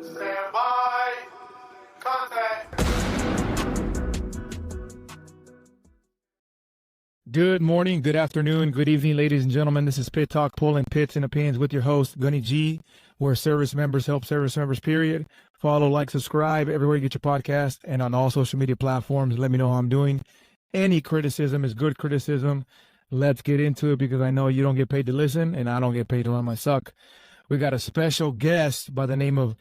Stand by. Contact. Good morning, good afternoon, good evening, ladies and gentlemen. This is Pit Talk, pulling pits and opinions with your host, Gunny G, where service members help service members, period. Follow, like, subscribe everywhere you get your podcast and on all social media platforms. Let me know how I'm doing. Any criticism is good criticism. Let's get into it because I know you don't get paid to listen and I don't get paid to run my suck. We got a special guest by the name of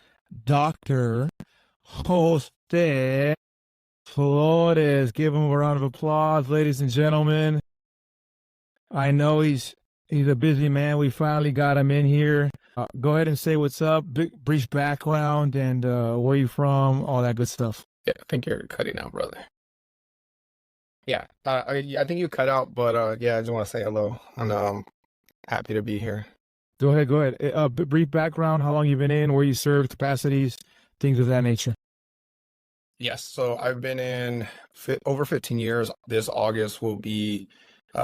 Dr. Jose Flores. Give him a round of applause, ladies and gentlemen. I know he's a busy man. We finally got him in here. Go ahead and say what's up, brief background, and where you from, all that good stuff. Yeah, I think you're cutting out, brother. Yeah, I think you cut out, but yeah, I just want to say hello, and happy to be here. Go ahead. Brief background, how long you've been in, where you served, capacities, things of that nature. Yes, so I've been in over 15 years. This August will be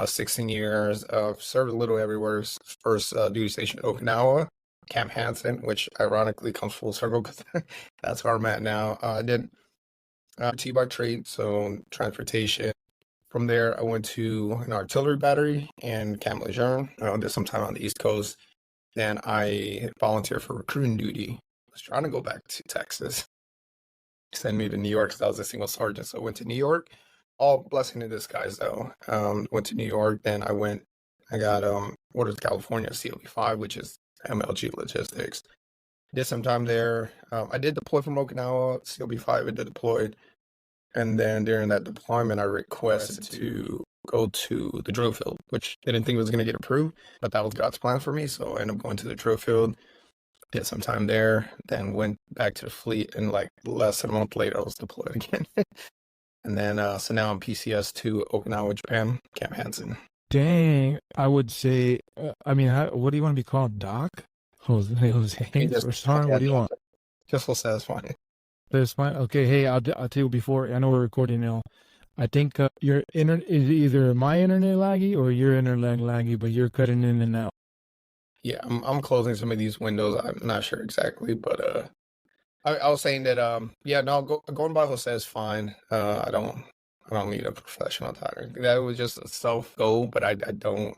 16 years. Served a little everywhere. First duty station Okinawa, Camp Hansen, which ironically comes full circle because that's where I'm at now. I did T by trade, so transportation. From there, I went to an artillery battery in Camp Lejeune. Did some time on the East Coast. Then I volunteered for recruiting duty. I was trying to go back to Texas. Send me to New York because I was a single sergeant. So I went to New York. All blessing in disguise though. Went to New York. Then I got orders to California CLB5, which is MLG logistics. Did some time there. I did deploy from Okinawa, CLB5 it deployed. And then during that deployment, I requested to go to the drill field, which I didn't think was going to get approved, but that was God's plan for me. So I ended up going to the drill field, did some time there, then went back to the fleet, and like less than a month later, I was deployed again. And then, so now I'm PCS to Okinawa, Japan, Camp Hansen. Dang, I would say, what do you want to be called, Doc? Jose, or Sergeant, what do you want? Just will satisfy. That's fine. Okay, hey, I'll tell you before, I know we're recording now. I think your internet is either my internet laggy or your internet laggy, but you're cutting in and out. Yeah, I'm closing some of these windows. I'm not sure exactly, but I was saying that going by Jose is fine. I don't need a professional title. That was just a self goal, but I don't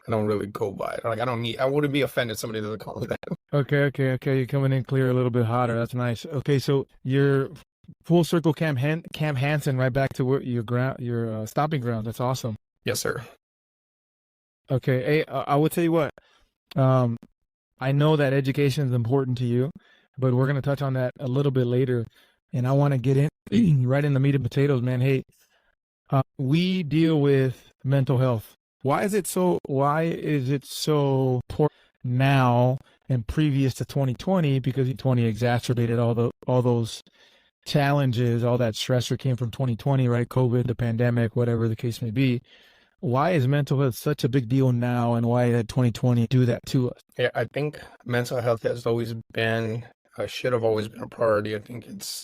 really go by it. Like I wouldn't be offended if somebody doesn't call me that. Okay. You're coming in clear, a little bit hotter. That's nice. Okay, so you're full circle Camp Hansen, right back to where your stopping ground. That's awesome. Yes, sir. Okay, hey, I will tell you what. I know that education is important to you, but we're going to touch on that a little bit later. And I want to get in right in the meat and potatoes, man. Hey, we deal with mental health. Why is it so poor now and previous to 2020? Because 2020 exacerbated all those challenges, all that stressor came from 2020, right? COVID, the pandemic, whatever the case may be. Why is mental health such a big deal now, and why did 2020 do that to us? Yeah, I think mental health has always been, should have always been a priority. I think it's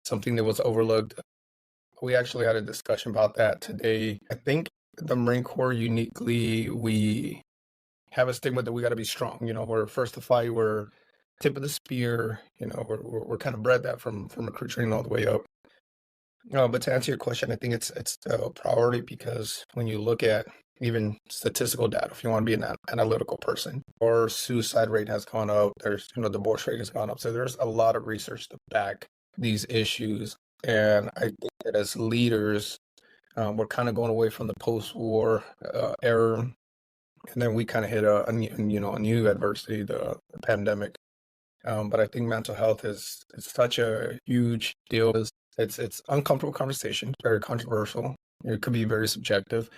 something that was overlooked. We actually had a discussion about that today. I think the Marine Corps uniquely, we have a stigma that we got to be strong. We're first to fight, we're tip of the spear. We're kind of bred that from recruit training all the way up. But to answer your question, I think it's a priority because when you look at even statistical data, if you want to be an analytical person, or suicide rate has gone up, there's divorce rate has gone up. So there's a lot of research to back these issues. And I think that as leaders, we're kind of going away from the post-war era, and then we kind of hit a new adversity, the pandemic. But I think mental health is such a huge deal. It's uncomfortable conversation, very controversial. It could be very subjective,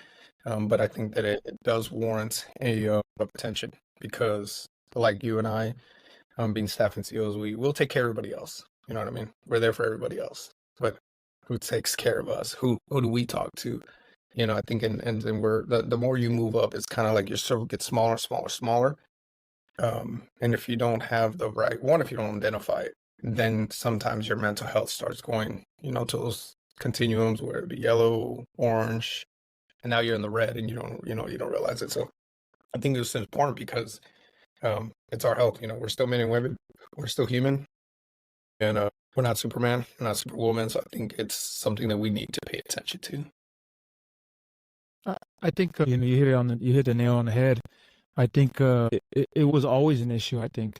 but I think that it does warrant a attention because, like you and I, being staff and COs, we'll take care of everybody else. You know what I mean? We're there for everybody else, but who takes care of us? Who do we talk to? I think, and we're the more you move up, it's kind of like your circle gets smaller. And if you don't have if you don't identify it, then sometimes your mental health starts going, to those continuums where it'd be yellow, orange, and now you're in the red and you don't realize it. So I think this is important because it's our health. We're still men and women, we're still human. And we're not Superman, we're not Superwoman, so I think it's something that we need to pay attention to. I think you hit the nail on the head. I think it was always an issue. I think,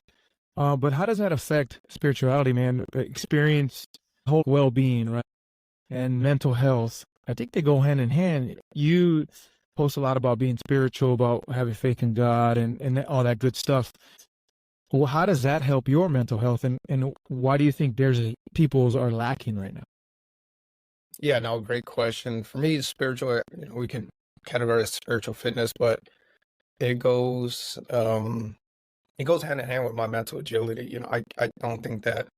but how does that affect spirituality, man? Experience, whole well-being, right, and mental health. I think they go hand in hand. You post a lot about being spiritual, about having faith in God, and all that good stuff. Well, how does that help your mental health, and why do you think people's are lacking right now? Yeah, no, great question. For me, spiritual, we can categorize spiritual fitness, but it goes hand in hand with my mental agility. I don't think that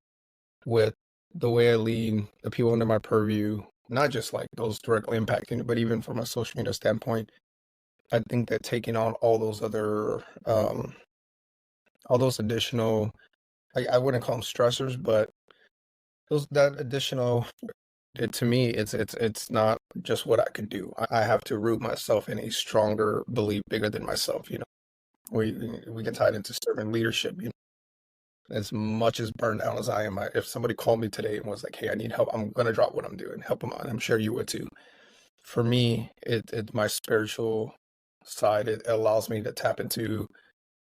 with the way I lead, the people under my purview, not just like those directly impacting it, but even from a social media standpoint, I think that taking on all those other, all those additional, I wouldn't call them stressors, but that additional, to me, it's not just what I can do. I have to root myself in a stronger belief bigger than myself. We can tie it into servant leadership. As much as burned out as I am, if somebody called me today and was like, "Hey, I need help," I'm gonna drop what I'm doing, help them out. I'm sure you would too. For me, it my spiritual side. It allows me to tap into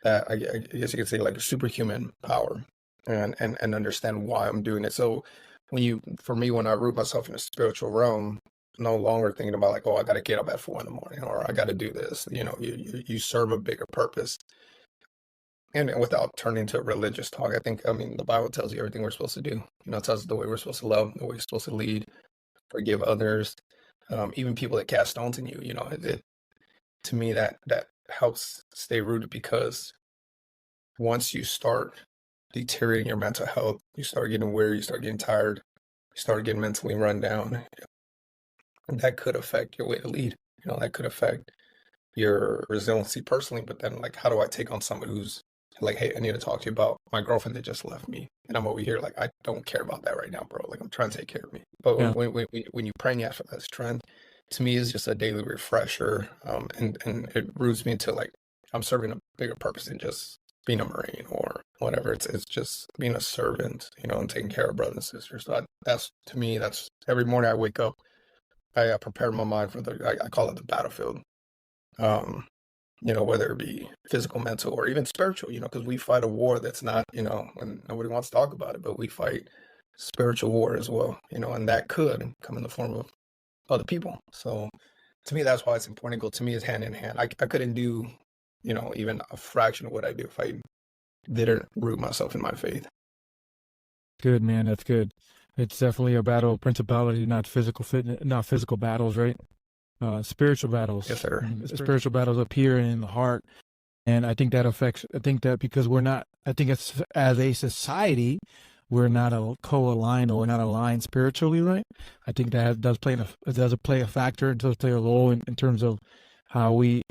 that. I guess you could say like a superhuman power, and understand why I'm doing it. So for me, when I root myself in the spiritual realm, no longer thinking about like, oh, I got to get up at 4 a.m. or I got to do this. You serve a bigger purpose. And without turning to religious talk, I mean, the Bible tells you everything we're supposed to do. It tells us the way we're supposed to love, the way we're supposed to lead, forgive others, even people that cast stones in you. To me, that helps stay rooted, because once you start deteriorating your mental health, you start getting weary, you start getting tired, you start getting mentally run down. And that could affect your way to lead. That could affect your resiliency personally. But then, like, how do I take on someone who's like, hey, I need to talk to you about my girlfriend that just left me, and I'm over here like, I don't care about that right now, bro. Like, I'm trying to take care of me. But Yeah. when you pray and you ask for that strength, to me, is just a daily refresher, and it roots me into like I'm serving a bigger purpose than just being a Marine or whatever. It's just being a servant, and taking care of brothers and sisters. So that's, to me, that's every morning I wake up, I prepare my mind for I call it the battlefield. Whether it be physical, mental, or even spiritual, because we fight a war that's not, and nobody wants to talk about it, but we fight spiritual war as well, and that could come in the form of other people. So to me, that's why it's important. To me, is hand in hand. I couldn't do, even a fraction of what I do if I didn't root myself in my faith. Good, man. That's good. It's definitely a battle of principality, not physical fitness, not physical battles, right? Spiritual battles. Yes, sir. Spiritual battles up here and in the heart. And I think that because I think it's, as a society, we're not co-aligned, or we're not aligned spiritually, right? I think that does play a factor, it does play a role in terms of how we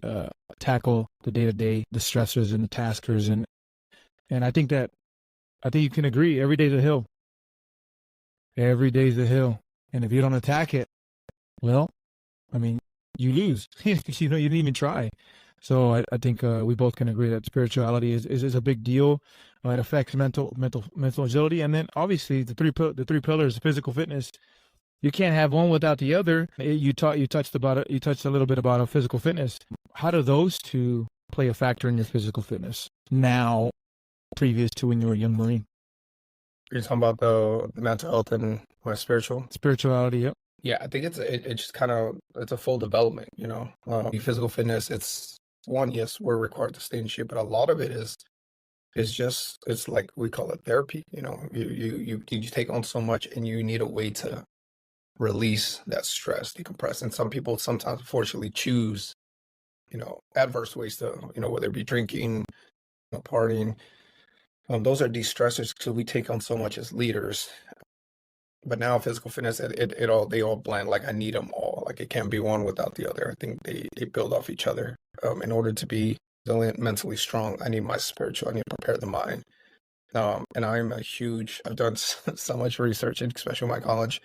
tackle the day-to-day, the stressors and the taskers. And I think you can agree, every day's a hill. Every day's a hill. And if you don't attack it, well, I mean, you lose. You didn't even try. So I think we both can agree that spirituality is a big deal. It affects mental agility, and then obviously the three pillars: physical fitness. You can't have one without the other. You touched a little bit about physical fitness. How do those two play a factor in your physical fitness now, previous to when you were a young Marine? You're talking about the mental health and Spirituality. Yep. Yeah, I think it's just kind of, it's a full development. Physical fitness. It's one, yes, we're required to stay in shape, but a lot of it is it's like we call it therapy. You take on so much, and you need a way to release that stress, decompress. And some people sometimes, unfortunately, choose adverse ways to, whether it be drinking, partying. Those are de-stressors, because we take on so much as leaders. But now physical fitness, they all blend. Like, I need them all. Like, it can't be one without the other. I think they build off each other. In order to be resilient, mentally strong, I need my spiritual. I need to prepare the mind. And I've done so much research, especially in my college,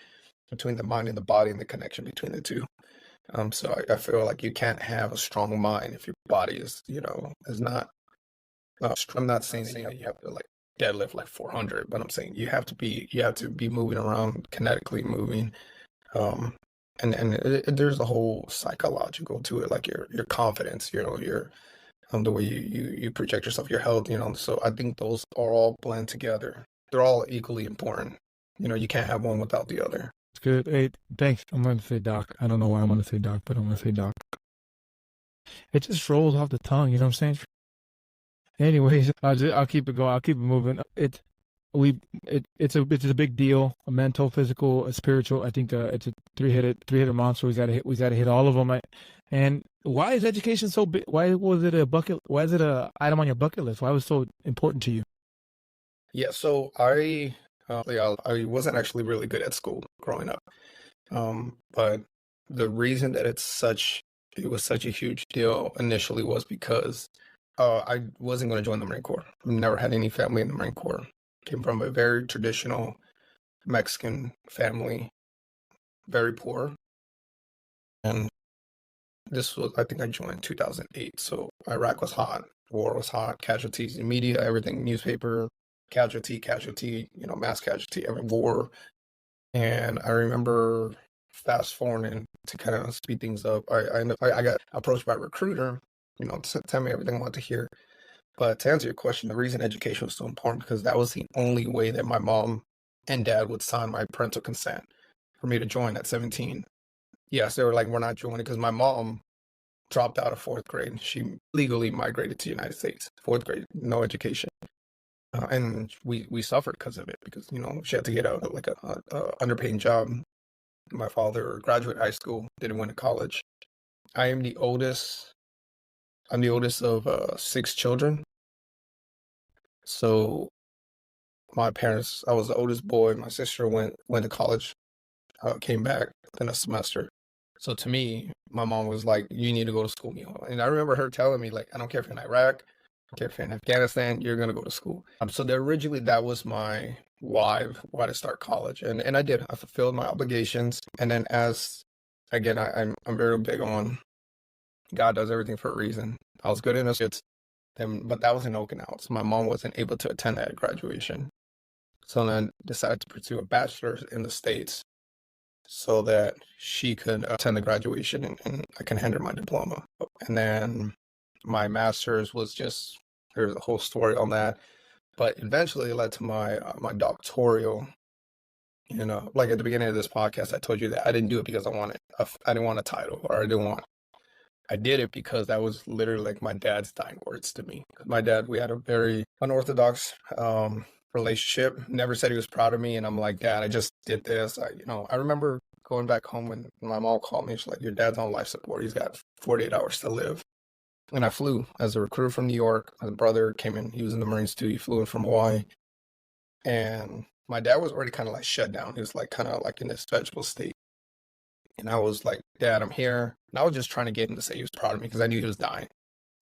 between the mind and the body, and the connection between the two. So I feel like you can't have a strong mind if your body is not. I'm not saying that you have to like deadlift like 400, but I'm saying you have to be moving around, kinetically moving. Um, there's a whole psychological to it, like your confidence, your the way you project yourself, your health, So I think those are all blend together. They're all equally important. You can't have one without the other. It's good. Hey, thanks. I'm going to say doc. I don't know why I'm going to say doc, but I'm going to say doc. It just rolls off the tongue. You know what I'm saying? Anyways, I'll keep it going. I'll keep it moving. It's a big deal. A mental, physical, a spiritual. I think it's a three-headed monster. We got to hit all of them. And why is education so big? Why was it a bucket? Why is it a item on your bucket list? Why was it so important to you? Yeah, so I wasn't actually really good at school growing up. But the reason that it was such a huge deal initially was because I wasn't going to join the Marine Corps. Never had any family in the Marine Corps. Came from a very traditional Mexican family, very poor. And I think I joined in 2008. So Iraq was hot, war was hot, casualties in media, everything, newspaper, casualty, mass casualty, every war. And I remember fast forwarding to kind of speed things up. I got approached by a recruiter, to tell me everything I wanted to hear. But to answer your question, the reason education was so important because that was the only way that my mom and dad would sign my parental consent for me to join at 17. Yes, they were like, we're not joining because my mom dropped out of fourth grade. She legally migrated to the United States. Fourth grade, no education. And we suffered because of it because, she had to get a underpaid job. My father graduated high school, didn't went to college. I'm the oldest of 6 children. So my parents, I was the oldest boy. My sister went to college, came back in a semester. So to me, my mom was like, you need to go to school, Mijo. And I remember her telling me, like, I don't care if you're in Iraq, I don't care if you're in Afghanistan, you're going to go to school. So originally that was my why to start college. And I did. I fulfilled my obligations. And then again, I'm very big on God does everything for a reason. I was good in it, but that was in Okinawa. So my mom wasn't able to attend that graduation. So then I decided to pursue a bachelor's in the States so that she could attend the graduation and I can hand her my diploma. And then my master's there's a whole story on that. But eventually it led to my doctoral. Like at the beginning of this podcast, I told you that I didn't do it because I didn't want a title I did it because that was literally like my dad's dying words to me. My dad, we had a very unorthodox relationship. Never said he was proud of me. And I'm like, Dad, I just did this. I remember going back home when my mom called me. She's like, your dad's on life support. He's got 48 hours to live. And I flew as a recruiter from New York. My brother came in. He was in the Marines too. He flew in from Hawaii. And my dad was already kind of like shut down. He was like kind of like in this vegetable state. And I was like, Dad, I'm here. And I was just trying to get him to say he was proud of me because I knew he was dying.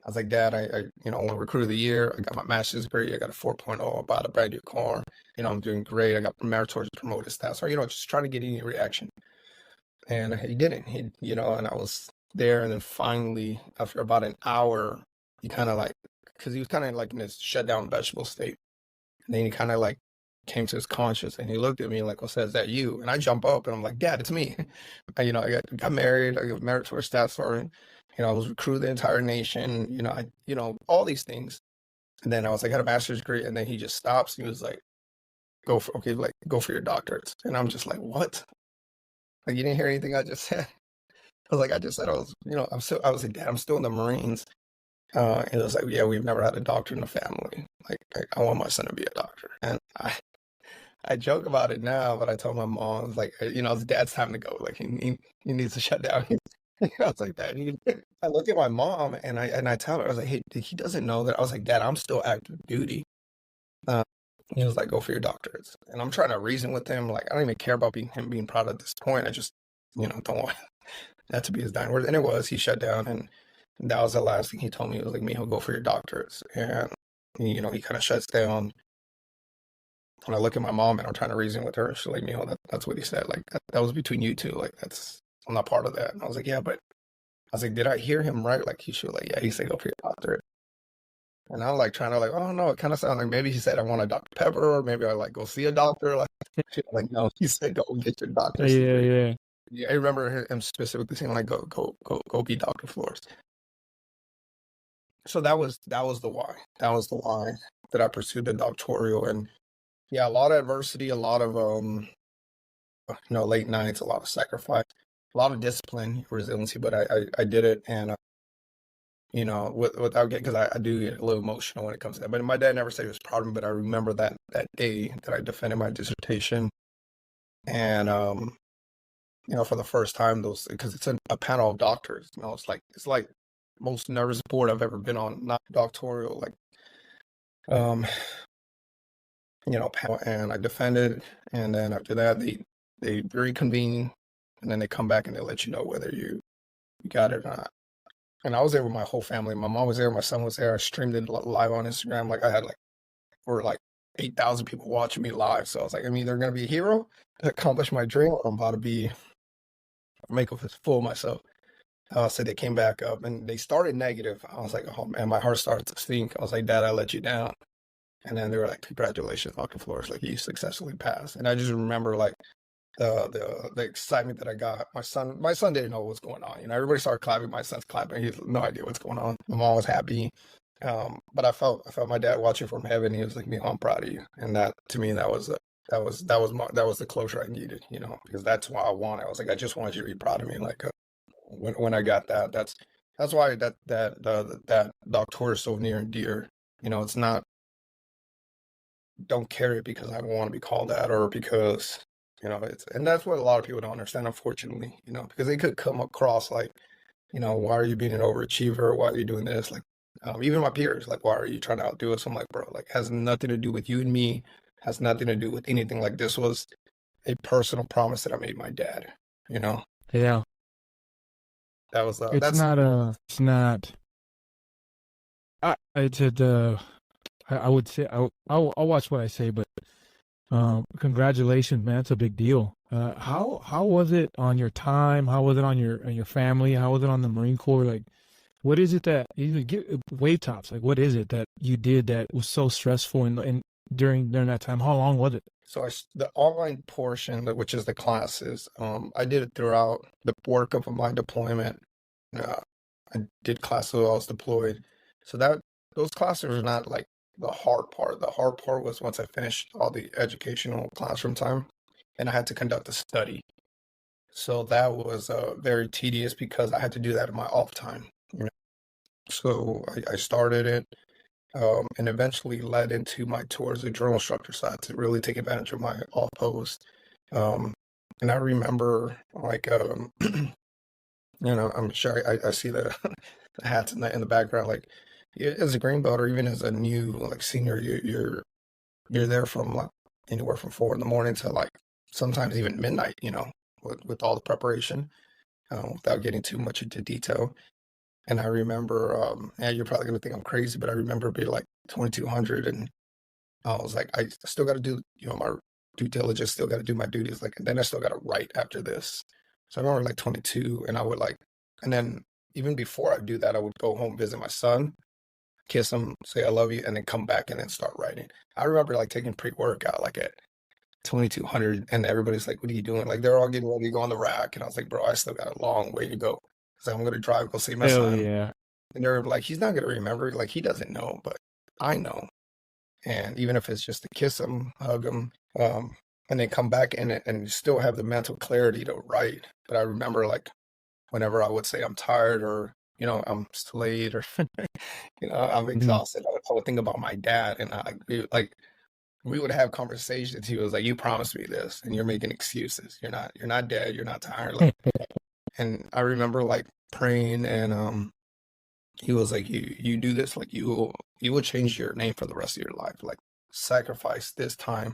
I was like, Dad, I won recruit of the year. I got my master's degree. I got a 4.0. I bought a brand new car. I'm doing great. I got meritorious promoted status. Or, just trying to get any reaction. And he didn't. And I was there. And then finally, after about an hour, he kind of like, because he was kind of like in this shut down vegetable state. And then he kind of like came to his conscious and he looked at me like, well, is that you? And I jump up and I'm like, Dad, it's me. I got married. I got meritorious status for it. I was recruited the entire nation. All these things. And then I was like, I got a master's degree. And then he just stops. He was like, go for your doctorates. And I'm just like, what? Like, you didn't hear anything I just said? I was like, I just said I was like, Dad, I'm still in the Marines. And it was like, yeah, we've never had a doctor in the family. Like, I want my son to be a doctor. And I joke about it now, but I told my mom, I was like, it's Dad's time to go. Like, he needs to shut down. I was like, Dad, I look at my mom and I tell her, I was like, hey, he doesn't know that. I was like, Dad, I'm still active duty. He was like, go for your doctorates. And I'm trying to reason with him. Like, I don't even care about him being proud at this point. I just, don't want that to be his dying words. And it was, he shut down. And that was the last thing he told me. He was like, Mijo, go for your doctorates. And, he kind of shuts down. When I look at my mom and I'm trying to reason with her, she's like, Mijo, that's what he said. Like, that was between you two. Like, I'm not part of that. And I was like, yeah, but I was like, did I hear him right? Like, he should, like, yeah, he said, go for your doctorate. And I'm like trying to like, oh no, it kind of sounds like maybe he said I want a Dr. Pepper, or maybe I like go see a doctor. Like no, he said go get your doctor's Yeah, degree. yeah. Yeah, I remember him specifically saying like go be Dr. Flores. So that was the why. That was the why that I pursued the doctoral. And yeah, a lot of adversity, a lot of late nights, a lot of sacrifice, a lot of discipline, resiliency. But I did it, and without getting, because I do get a little emotional when it comes to that. But my dad never said he was proud of me, but I remember that day that I defended my dissertation, and for the first time, those, because it's a panel of doctors, it's like most nervous board I've ever been on, not doctoral, like panel, and I defended, and then after that they reconvene, and then they come back and they let you know whether you got it or not. And I was there with my whole family. My mom was there, my son was there. I streamed it live on Instagram. Like I had over 8,000 people watching me live. So I was like, I'm either gonna be a hero to accomplish my dream, or I'm about to make a fool of myself. So they came back up and they started negative. I was like, oh man, my heart started to sink. I was like, Dad, I let you down. And then they were like, congratulations, Dr. Flores, like you successfully passed. And I just remember like the excitement that I got. My son didn't know what was going on. Everybody started clapping. My son's clapping. He had no idea what's going on. My mom was happy. But I felt my dad watching from heaven. He was like, I'm proud of you. And that, to me, that was the closure I needed, because that's what I wanted. I was like, I just wanted you to be proud of me. Like when I got that, that's why that doctor is so near and dear. It's not, don't carry it because I want to be called that, or because and that's what a lot of people don't understand, unfortunately, because they could come across like, why are you being an overachiever? Why are you doing this? Like, even my peers, like, why are you trying to outdo us? I'm like, bro, like, has nothing to do with you and me, has nothing to do with anything. Like, this was a personal promise that I made my dad, Yeah. That was, It's not, I would say, I'll watch what I say, but congratulations, man. It's a big deal. How was it on your time? How was it on your family? How was it on the Marine Corps? Like, what is it that you get wave tops? Like, what is it that you did that was so stressful and during that time? How long was it? So the online portion, which is the classes, I did it throughout the work of my deployment. I did classes while I was deployed. So those classes are not like the hard part. The hard part was once I finished all the educational classroom time, and I had to conduct a study. So that was very tedious because I had to do that in my off time. So I started it, and eventually led into my tours, the drill instructor side, to really take advantage of my off post. And I remember like I'm sure I see the hats in the background. Like, as a green belt, or even as a new like senior, you're there from like anywhere from 4 a.m. to like sometimes even midnight. With all the preparation, without getting too much into detail. And I remember, you're probably gonna think I'm crazy, but I remember being like 2200, and I was like, I still got to do my due diligence, still got to do my duties, like, and then I still got to write after this. So I remember like 22, and I would like, and then even before I do that, I would go home, visit my son, kiss him, say I love you, and then come back and then start writing. I remember like taking pre-workout like at 2200, and everybody's like, what are you doing? Like, they're all getting ready to go on the rack, and I was like, bro, I still got a long way to go, because I'm gonna drive, go see my Hell son. yeah. And they're like, he's not gonna remember, like, he doesn't know, but I know. And even if it's just to kiss him, hug him, and then come back and still have the mental clarity to write. But I remember like whenever I would say I'm tired, or I'm late, or I'm exhausted, I would think about my dad, and we would have conversations. He was like, "You promised me this, and you're making excuses. You're not dead. You're not tired." Like, and I remember like praying, and he was like, "You do this, like you will change your name for the rest of your life. Like, sacrifice this time.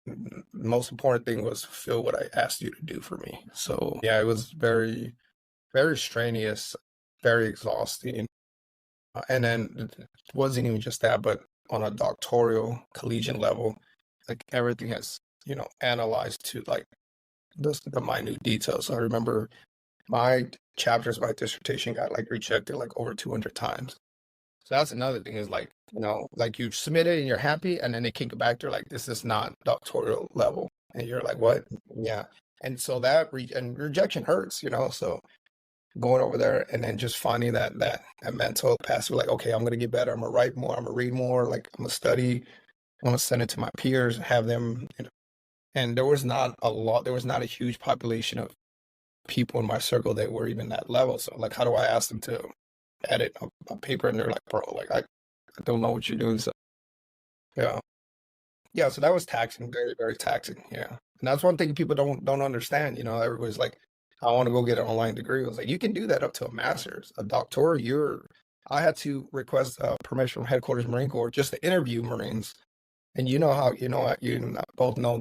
The most important thing was fulfill what I asked you to do for me." So yeah, it was very, very strenuous, very exhausting. And then it wasn't even just that, but on a doctoral collegiate level, like everything has, analyzed to like the minute details. So I remember my chapters, my dissertation got like rejected like over 200 times. So that's another thing is like, like you submit it and you're happy, and then they kick it back. They're like, this is not doctoral level. And you're like, what? Yeah. And so and rejection hurts, So going over there and then just finding that mental capacity, like, okay, I'm gonna get better. I'm gonna write more. I'm gonna read more. Like I'm gonna study. I'm gonna send it to my peers, have them, And there was not a lot. There was not a huge population of people in my circle that were even that level. So like, how do I ask them to edit a paper? And they're like, bro, like I don't know what you're doing. So yeah, yeah. So that was taxing, very very taxing. Yeah, and that's one thing people don't understand. Everybody's like, I want to go get an online degree. I was like, you can do that up to a master's, a doctoral. I had to request permission from headquarters Marine Corps just to interview Marines, and you both know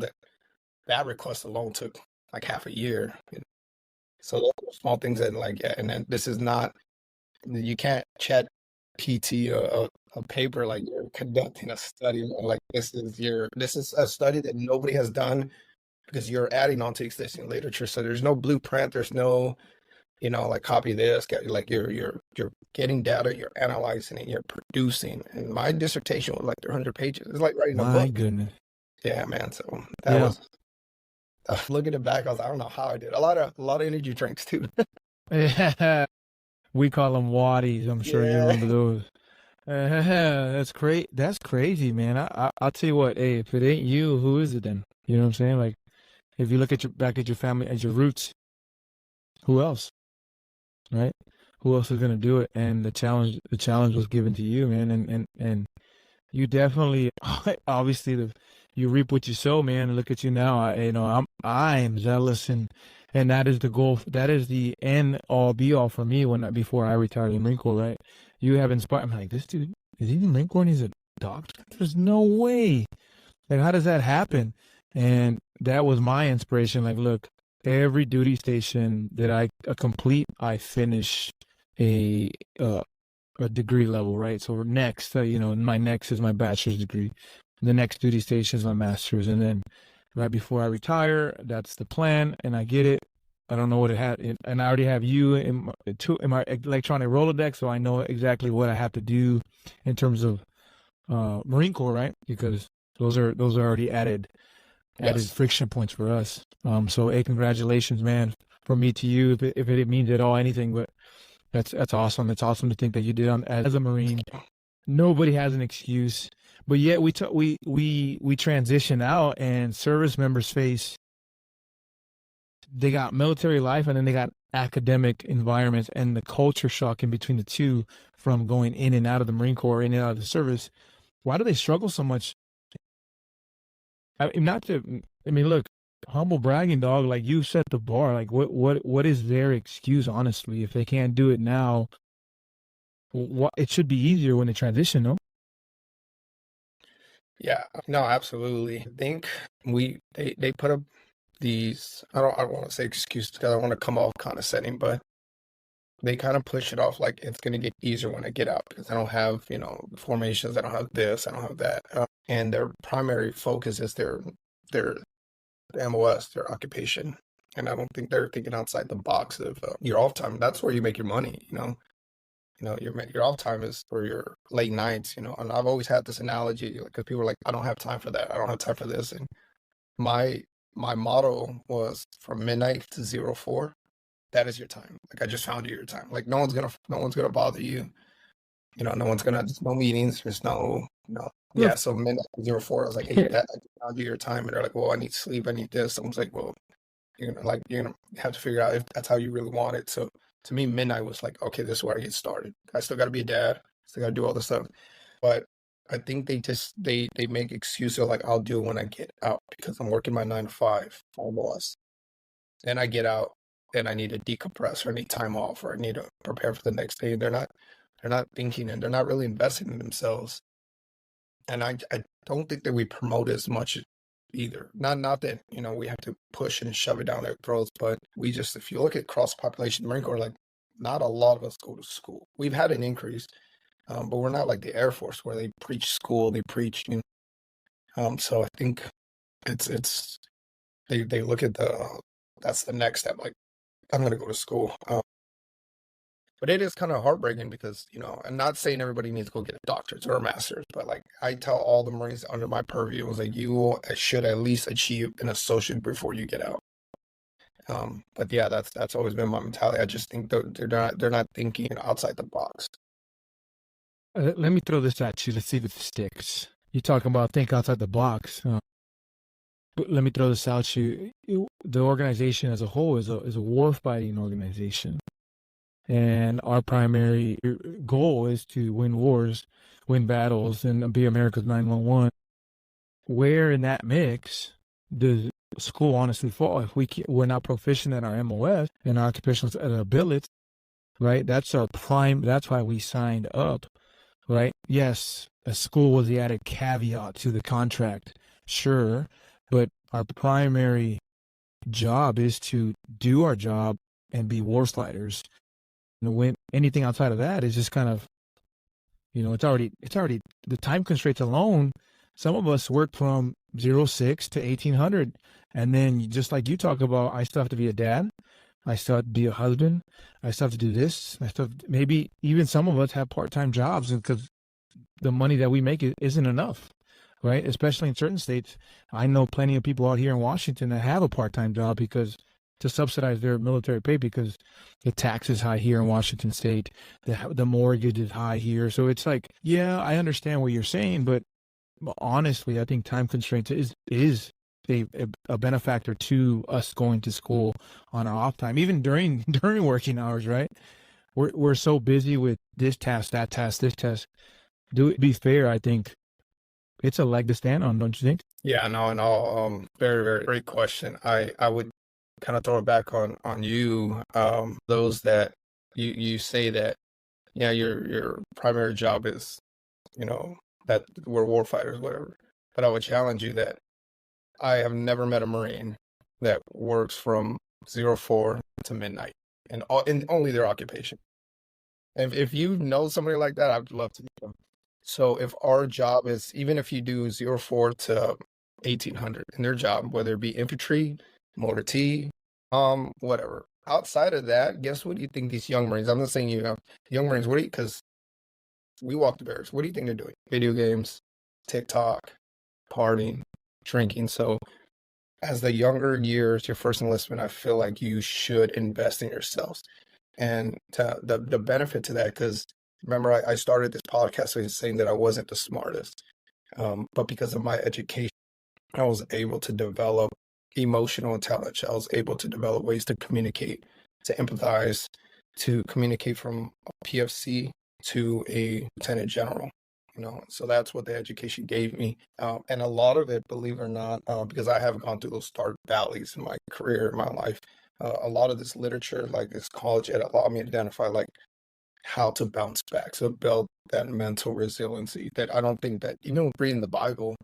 that request alone took like half a year. So those are small things that like, yeah, and then this is not, you can't chat PT a paper like you're conducting a study. Like this is a study that nobody has done because you're adding on to existing literature. So there's no blueprint. There's no, like copy this, like you're getting data, you're analyzing it, you're producing. And my dissertation was like 300 pages. It's like writing a My book. goodness. Yeah, man. So that Yeah. was, looking it back, I don't know how I did. A lot of energy drinks too. Yeah. We call them waddies. I'm sure you Yeah. remember those. That's great. That's crazy, man. I'll tell you what. Hey, if it ain't you, who is it then? You know what I'm saying? Like, if you look at back at your family, at your roots, who else, right? Who else is gonna do it? And the challenge was given to you, man. And you definitely, obviously, you reap what you sow, man. And look at you now. I am zealous, and that is the goal. That is the end all be all for me before I retired in the Marine Corps, right? You have inspired. I'm like, this dude is he in the Marine Corps and he's a doctor? There's no way. Like, how does that happen? And that was my inspiration. Like, look, every duty station that I complete, I finish a degree level, right? So next, my next is my bachelor's degree. The next duty station is my master's, and then right before I retire, that's the plan, and I get it. I don't know what it had, and I already have you in my electronic Rolodex, so I know exactly what I have to do in terms of Marine Corps, right? Because those are already added Yes. friction points for us. So hey, congratulations, man, from me to you, if it means at all anything, but that's awesome. It's awesome to think that you did as a Marine. Nobody has an excuse, but yet we transition out, and service members they got military life and then they got academic environments, and the culture shock in between the two from going in and out of the Marine Corps, in and out of the service. Why do they struggle so much? Look, humble bragging, dog. Like, you set the bar. Like, what is their excuse? Honestly, if they can't do it now, it should be easier when they transition, no? Yeah, no, absolutely. I think they put up these, I don't want to say excuses because I don't want to come off condescending, but they kind of push it off like it's going to get easier when I get out because I don't have, formations, I don't have this, I don't have that. And their primary focus is their MOS, their occupation. And I don't think they're thinking outside the box of your off time. That's where you make your money. Your off time is for your late nights. And I've always had this analogy because people are like, I don't have time for that. I don't have time for this. And my motto was from midnight to 04. That is your time. Like, I just found you your time. Like, no one's gonna bother you. No one's gonna, there's no meetings. There's no. Yeah. So midnight to 04, I was like, hey, I just found you your time. And they're like, well, I need sleep. I need this. Someone's like, well, you're gonna have to figure out if that's how you really want it. So to me, midnight was like, okay, this is where I get started. I still got to be a dad. Still got to do all this stuff. But I think they make excuses like, I'll do it when I get out because I'm working my 9 to 5 almost. Then I get out and I need to decompress, or I need time off, or I need to prepare for the next day. They're not thinking, and they're not really investing in themselves. And I don't think that we promote as much either. Not that, we have to push and shove it down their throats, but if you look at cross population Marine Corps, like, not a lot of us go to school. We've had an increase, but we're not like the Air Force where they preach school, they preach, so I think it's they look at that's the next step. Like, I'm gonna go to school. But it is kind of heartbreaking because, I'm not saying everybody needs to go get a doctorate or a master's, but like I tell all the Marines under my purview, I was like, you should at least achieve an associate before you get out. But yeah, that's always been my mentality. I just think they're not thinking outside the box. Let me throw this at you. Let's see if it sticks. You talking about think outside the box. But let me throw this out you. The organization as a whole is a war-fighting organization. And our primary goal is to win wars, win battles, and be America's 911. Where in that mix does school honestly fall? If we're not proficient at our MOS and our occupational abilities, right? That's our prime. That's why we signed up, right? Yes, a school was the added caveat to the contract, sure, but our primary job is to do our job and be war fighters. And when anything outside of that is just kind of, it's already the time constraints alone. Some of us work from 06 to 1800, and then just like you talk about, I still have to be a dad, I still have to be a husband, I still have to do this, maybe even some of us have part-time jobs because the money that we make isn't enough, right? Especially in certain states. I know plenty of people out here in Washington that have a part-time job to subsidize their military pay because the tax is high here in Washington state, the mortgage is high here. So it's like, yeah, I understand what you're saying, but honestly, I think time constraints is a benefactor to us going to school on our off time, even during working hours, right? We're so busy with this task, that task, this task. Be fair, I think it's a leg to stand on, don't you think? Yeah, no, and all very, very great question. I would kind of throw it back on you. Those that you say that, yeah, your primary job is, that we're war fighters, whatever. But I would challenge you that I have never met a Marine that works from 04 to midnight and only their occupation. If you know somebody like that, I'd love to meet them. So if our job is, even if you do 04 to 1800 in their job, whether it be infantry, motor T, whatever. Outside of that, guess what do you think these young Marines, I'm not saying you have young Marines, because we walk the barracks. What do you think they're doing? Video games, TikTok, partying, drinking. So as the younger years, your first enlistment, I feel like you should invest in yourselves. And the benefit to that, because remember, I started this podcast saying that I wasn't the smartest, but because of my education, I was able to develop emotional intelligence. I was able to develop ways to communicate, to empathize, to communicate from a PFC to a lieutenant general. So that's what the education gave me. And a lot of it, believe it or not, because I have gone through those dark valleys in my career, in my life, a lot of this literature, like this college, it allowed me to identify like how to bounce back, so build that mental resiliency that I don't think that, reading the Bible,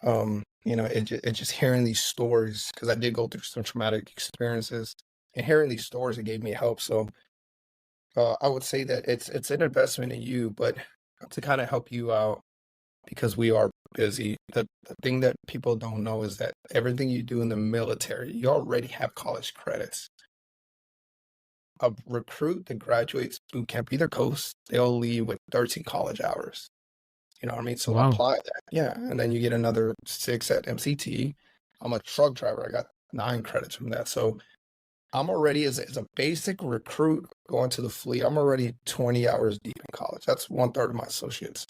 it just hearing these stories, because I did go through some traumatic experiences, and hearing these stories, it gave me hope. So I would say that it's an investment in you, but to kind of help you out, because we are busy. The thing that people don't know is that everything you do in the military, you already have college credits. A recruit that graduates boot camp, either coast, they'll leave with 13 college hours. You know what I mean? So Wow. apply that. Yeah. And then you get another 6 at MCT. I'm a truck driver. I got 9 credits from that. So I'm already, as a basic recruit going to the fleet, I'm already 20 hours deep in college. That's 1/3 of my associates.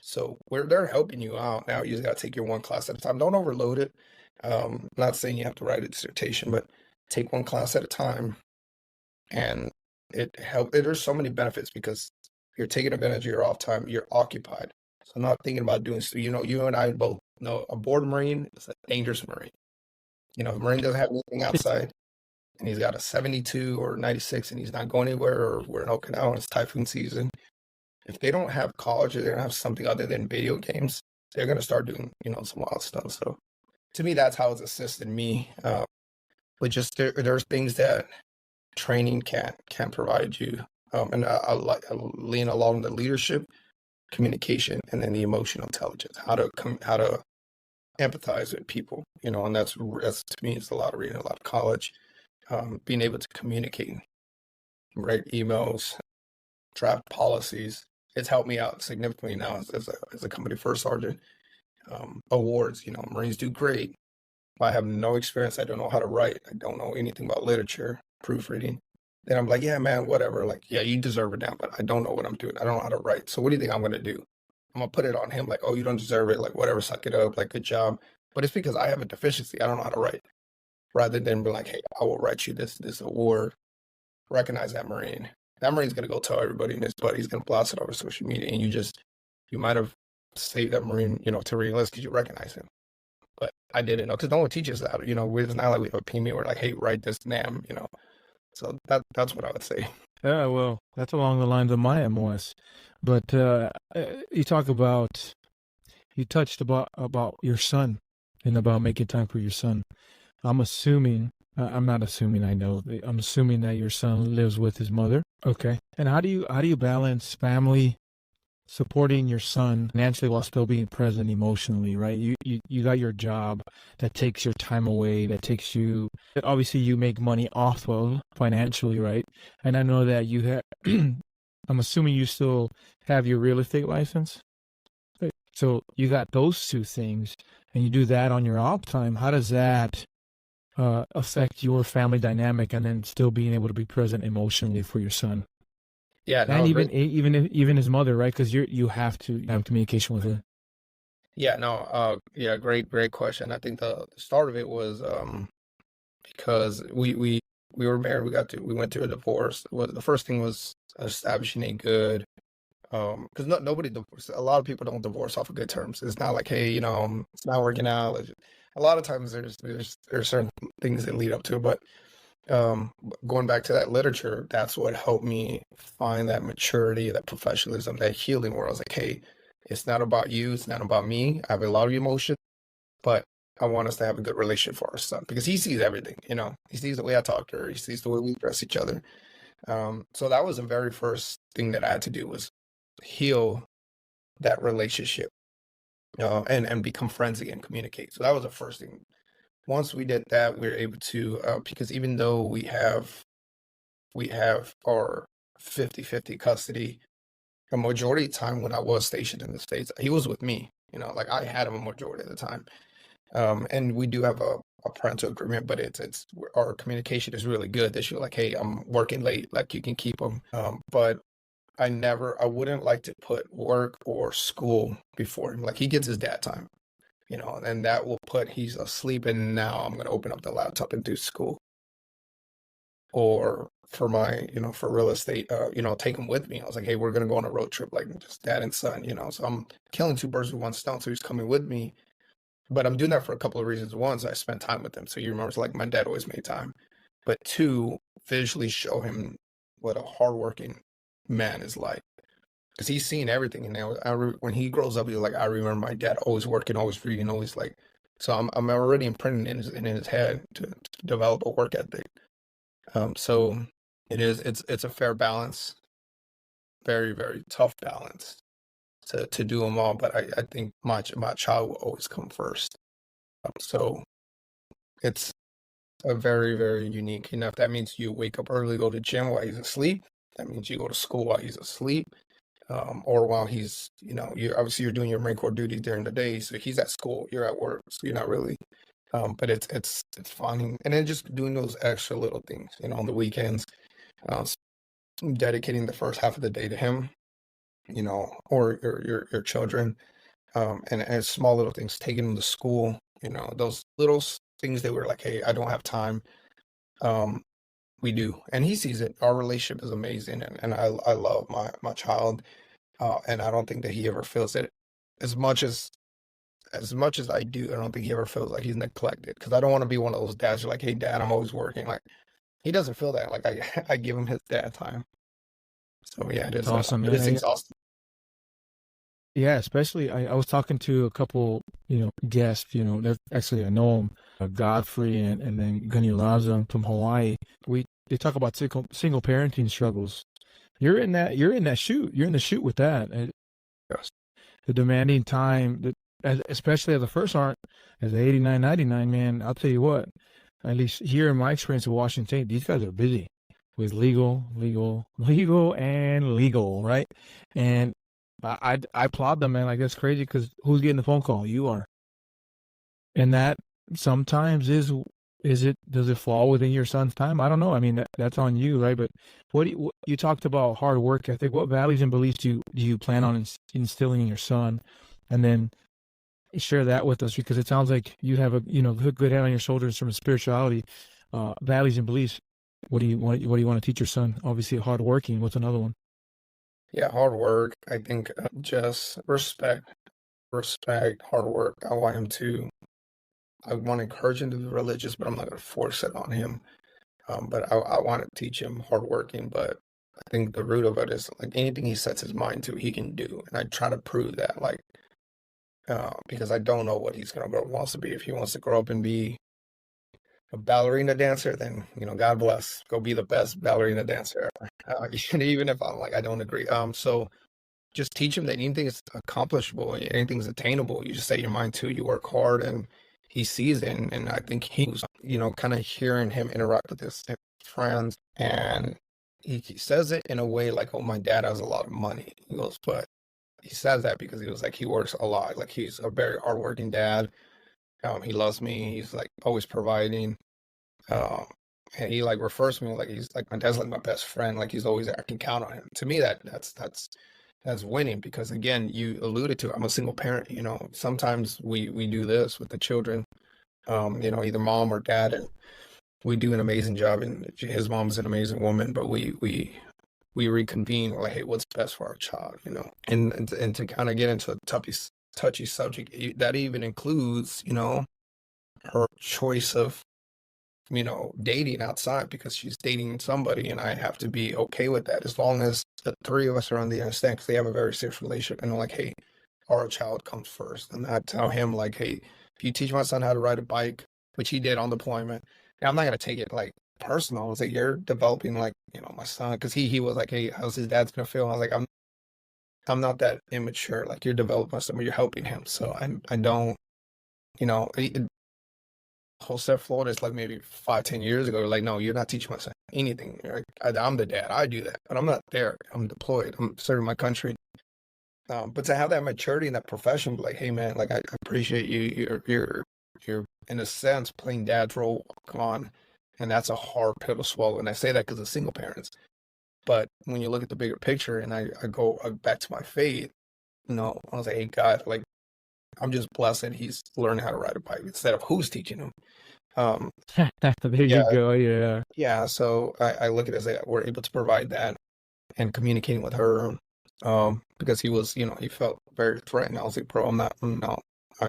So they're helping you out. Now you just got to take your one class at a time. Don't overload it. Not saying you have to write a dissertation, but take one class at a time. And it helps. There's so many benefits because you're taking advantage of your off time. You're occupied. So I'm not thinking about doing, so, you and I both know a bored Marine is a dangerous Marine. The Marine doesn't have anything outside, and he's got a 72 or 96, and he's not going anywhere, or we're in Okinawa and it's typhoon season. If they don't have college, or they don't have something other than video games, they're going to start doing, some wild stuff. So to me, that's how it's assisted me. But just there's things that training can't provide you. And I lean along the leadership, communication, and then the emotional intelligence, how to empathize with people, and that's to me, it's a lot of reading, a lot of college, being able to communicate, write emails, draft policies. It's helped me out significantly now as a company first sergeant. Awards, Marines do great. I have no experience. I don't know how to write. I don't know anything about literature, proofreading. Then I'm like, yeah, man, whatever. Like, yeah, you deserve it now, but I don't know what I'm doing. I don't know how to write. So what do you think I'm going to do? I'm going to put it on him. Like, oh, you don't deserve it. Like, whatever, suck it up. Like, good job. But it's because I have a deficiency. I don't know how to write. Rather than be like, hey, I will write you this award. Recognize that Marine. That Marine's going to go tell everybody in his buddy. He's going to blast it over social media. And you might have saved that Marine, to re-enlist because you recognize him. But I didn't know because no one teaches that. It's not like we have a PME. We're like, hey, write this NAM, So that's what I would say. Yeah, well, that's along the lines of my MOS. But you touched about your son and about making time for your son. I'm assuming, I'm not assuming, I know, I'm assuming that your son lives with his mother. Okay. And how do you balance family, supporting your son financially while still being present emotionally, right? You got your job that takes your time away, that takes you, obviously you make money off of financially, right? And I know that you have, I'm assuming you still have your real estate license. Right. So you got those two things and you do that on your off time. How does that affect your family dynamic and then still being able to be present emotionally for your son? Yeah, no, and even his mother, right? Because you have to have communication with her. Yeah, no, great question. I think the start of it was because we were married. We went through a divorce. The first thing was establishing a good because nobody divorces. A lot of people don't divorce off of good terms. It's not like, hey, it's not working out. A lot of times there's certain things that lead up to it, but going back to that literature, that's what helped me find that maturity, that professionalism, that healing where I was like, hey, it's not about you, it's not about me. I have a lot of emotion, but I want us to have a good relationship for our son because he sees everything, he sees the way I talk to her, he sees the way we address each other. So that was the very first thing that I had to do was heal that relationship, and become friends again, communicate. So that was the first thing. Once we did that, we were able to, because even though we have our 50-50 custody, a majority of the time when I was stationed in the States, he was with me, like I had him a majority of the time. And we do have a parental agreement, but it's our communication is really good that you're like, hey, I'm working late, like you can keep him. But I wouldn't like to put work or school before him. Like he gets his dad time. And that will he's asleep and now I'm going to open up the laptop and do school. Or for my, for real estate, take him with me. I was like, hey, we're going to go on a road trip, like just dad and son, so I'm killing two birds with one stone. So he's coming with me, but I'm doing that for a couple of reasons. One, I spent time with him. So you remember, it's like my dad always made time, but two, visually show him what a hardworking man is like. Because he's seen everything, and now when he grows up, he's like, I remember my dad always working, always reading, always like. So I'm already imprinted in his head to develop a work ethic. So it's a fair balance, very very tough balance to do them all. But I think my child will always come first. So it's a very very unique. If that means you wake up early, go to gym while he's asleep. That means you go to school while he's asleep. Or while he's, you're doing your Marine Corps duties during the day, so he's at school, you're at work, so you're not really. But it's finding, and then just doing those extra little things, on the weekends, dedicating the first half of the day to him, or your children, and small little things, taking them to school, those little things that were like, hey, I don't have time. We do, and he sees it. Our relationship is amazing, and I love my child, and I don't think that he ever feels it as much as I do. I don't think he ever feels like he's neglected, because I don't want to be one of those dads who are like, hey dad, I'm always working. Like he doesn't feel that. Like I give him his dad time. So yeah, it is awesome. It is exhausting. Yeah, especially I was talking to a couple, guests, actually I know them, Godfrey and then Gunny Laza from Hawaii. They talk about single parenting struggles. You're in that shoot. You're in the shoot with that. Yes. The demanding time, especially as a first sergeant, as an 89, 99 man. I'll tell you what. At least here in my experience in Washington State, these guys are busy. was legal, and legal, right? And I applaud them, man. Like, that's crazy because who's getting the phone call? You are. And that sometimes does it fall within your son's time? I don't know. I mean, that's on you, right? But you talked about hard work ethic. What values and beliefs do you plan on instilling in your son? And then share that with us, because it sounds like you have a good head on your shoulders from spirituality, values and beliefs. What do you want to teach your son? Obviously, hardworking. What's another one? Yeah, hard work. I think just respect, hard work. I want to encourage him to be religious, but I'm not going to force it on him. But I want to teach him hardworking. But I think the root of it is like anything he sets his mind to, he can do. And I try to prove that, like, because I don't know what he's going to wants to be. If he wants to grow up and be a ballerina dancer, then, God bless. Go be the best ballerina dancer ever. Even if I'm like, I don't agree. So just teach him that anything is accomplishable, anything's attainable. You just set your mind to, you work hard, and he sees it. And I think he was, kind of hearing him interact with his friends, and he says it in a way like, oh, my dad has a lot of money. He goes, but he says that because he was like, he works a lot. Like, he's a very hardworking dad. He loves me. He's like always providing. And he like refers to me like he's like, my dad's like my best friend. Like, he's always there. I can count on him. To me, that's winning, because again, you alluded to it, I'm a single parent. Sometimes we do this with the children, either mom or dad, and we do an amazing job, and his mom's an amazing woman, but we reconvene. We're like, hey, what's best for our child, and to kind of get into a touchy subject that even includes, her choice of, dating outside, because she's dating somebody, and I have to be okay with that as long as the three of us are on the understand, because they have a very serious relationship, and I'm like, hey, our child comes first. And I tell him like, hey, if you teach my son how to ride a bike, which he did on deployment, and I'm not gonna take it like personal. I was like, you're developing like, my son, because he was like, hey, how's his dad's gonna feel? I was like, I'm not that immature. Like, you're developing something, you're helping him. So I don't, Jose Flores, like maybe 5-10 years ago, like, no, you're not teaching my son anything. I'm the dad, I do that, but I'm not there. I'm deployed. I'm serving my country. But to have that maturity in that profession, like, hey man, like, I appreciate you. You're in a sense playing dad's role. Come on, and that's a hard pill to swallow. And I say that because of single parents. But when you look at the bigger picture, and I go back to my faith, I was like, hey God, like, I'm just blessed that he's learning how to ride a bike instead of who's teaching him. There you go. Yeah. Yeah. So I look at it as like we're able to provide that and communicating with her, because he was, he felt very threatened. I was like, bro, I'm not. I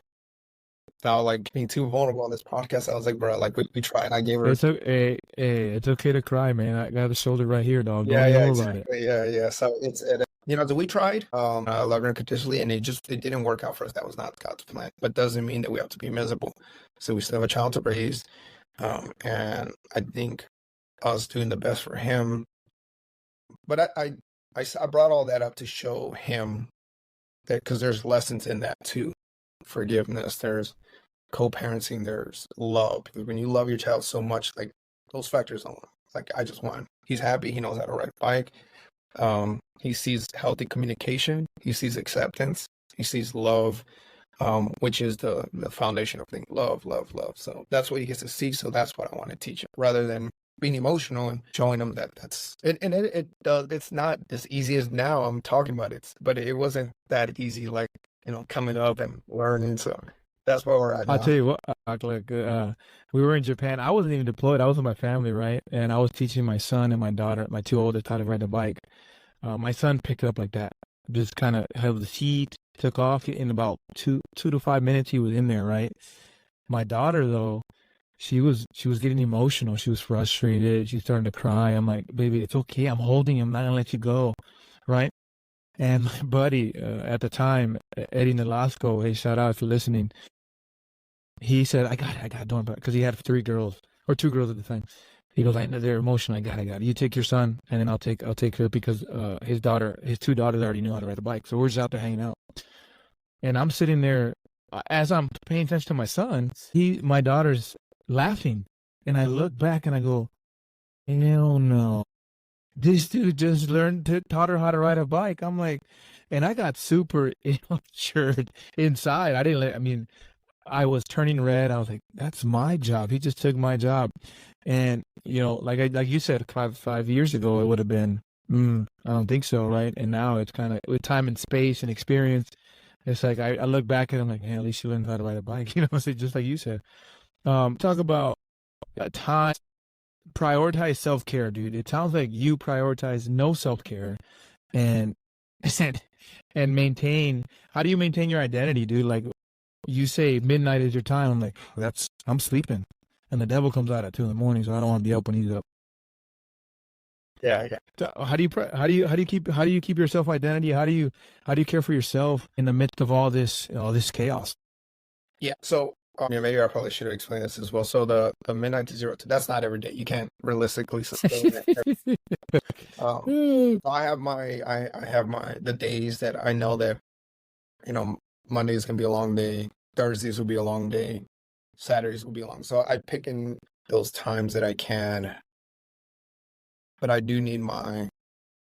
felt like being too vulnerable on this podcast. I was like, bro, like we tried. I gave her. It's okay to cry, man. I got a shoulder right here, dog. Yeah, Don't know exactly. about it. Yeah. So so we tried, I love her unconditionally, and it didn't work out for us. That was not God's plan, but doesn't mean that we have to be miserable. So we still have a child to raise. And I think us doing the best for him, but I brought all that up to show him that, because there's lessons in that too. Forgiveness, there's co-parenting, there's love. Because when you love your child so much, like, those factors alone, like, I just want, he's happy, he knows how to ride a bike. He sees healthy communication, he sees acceptance, he sees love, which is the foundation of things. Love. So that's what he gets to see. So that's what I want to teach him, rather than being emotional and showing him that it's not as easy as now I'm talking about it, but it wasn't that easy, like, coming up and learning. So that's where we're at now. I'll tell you what, like, we were in Japan. I wasn't even deployed. I was with my family, right? And I was teaching my son and my daughter, my two oldest, how to ride a bike. My son picked up like that, just kind of held the seat, took off. In about 2 to 5 minutes, he was in there, right? My daughter, though, she was getting emotional. She was frustrated. She started to cry. I'm like, baby, it's okay. I'm holding him. I'm not gonna let you go, right? And my buddy at the time, Eddie Nolasco, hey, shout out if you're listening. He said, I got it, don't, because he had 3 girls, or 2 girls at the time. He goes, I know they're emotional. I got it. You take your son, and then I'll take her, because his 2 daughters already knew how to ride a bike. So we're just out there hanging out. And I'm sitting there, as I'm paying attention to my son, my daughter's laughing. And I look back and I go, hell no. this dude just taught her how to ride a bike. I'm like, and I got super immature inside. I mean, I was turning red. I was like, that's my job. He just took my job. And, like you said, five years ago, it would have been, I don't think so. Right. And now it's kind of with time and space and experience. It's like, I look back and I'm like, hey, at least you learned how to ride a bike, so just like you said. Talk about time, prioritize self-care, dude. It sounds like you prioritize no self-care and, and, and maintain, how do you maintain your identity, dude? Like, you say midnight is your time. I'm like, I'm sleeping, and the devil comes out at 2 a.m, so I don't want to be up when he's up. Yeah, yeah. So how do you keep your self identity? How do you care for yourself in the midst of all this chaos? Yeah. So maybe I probably should have explained this as well. So the midnight to 0 to, that's not every day. You can't realistically sustain it. I have the days that I know that, Mondays can be a long day, Thursdays will be a long day, Saturdays will be long. So I pick in those times that I can, but I do need my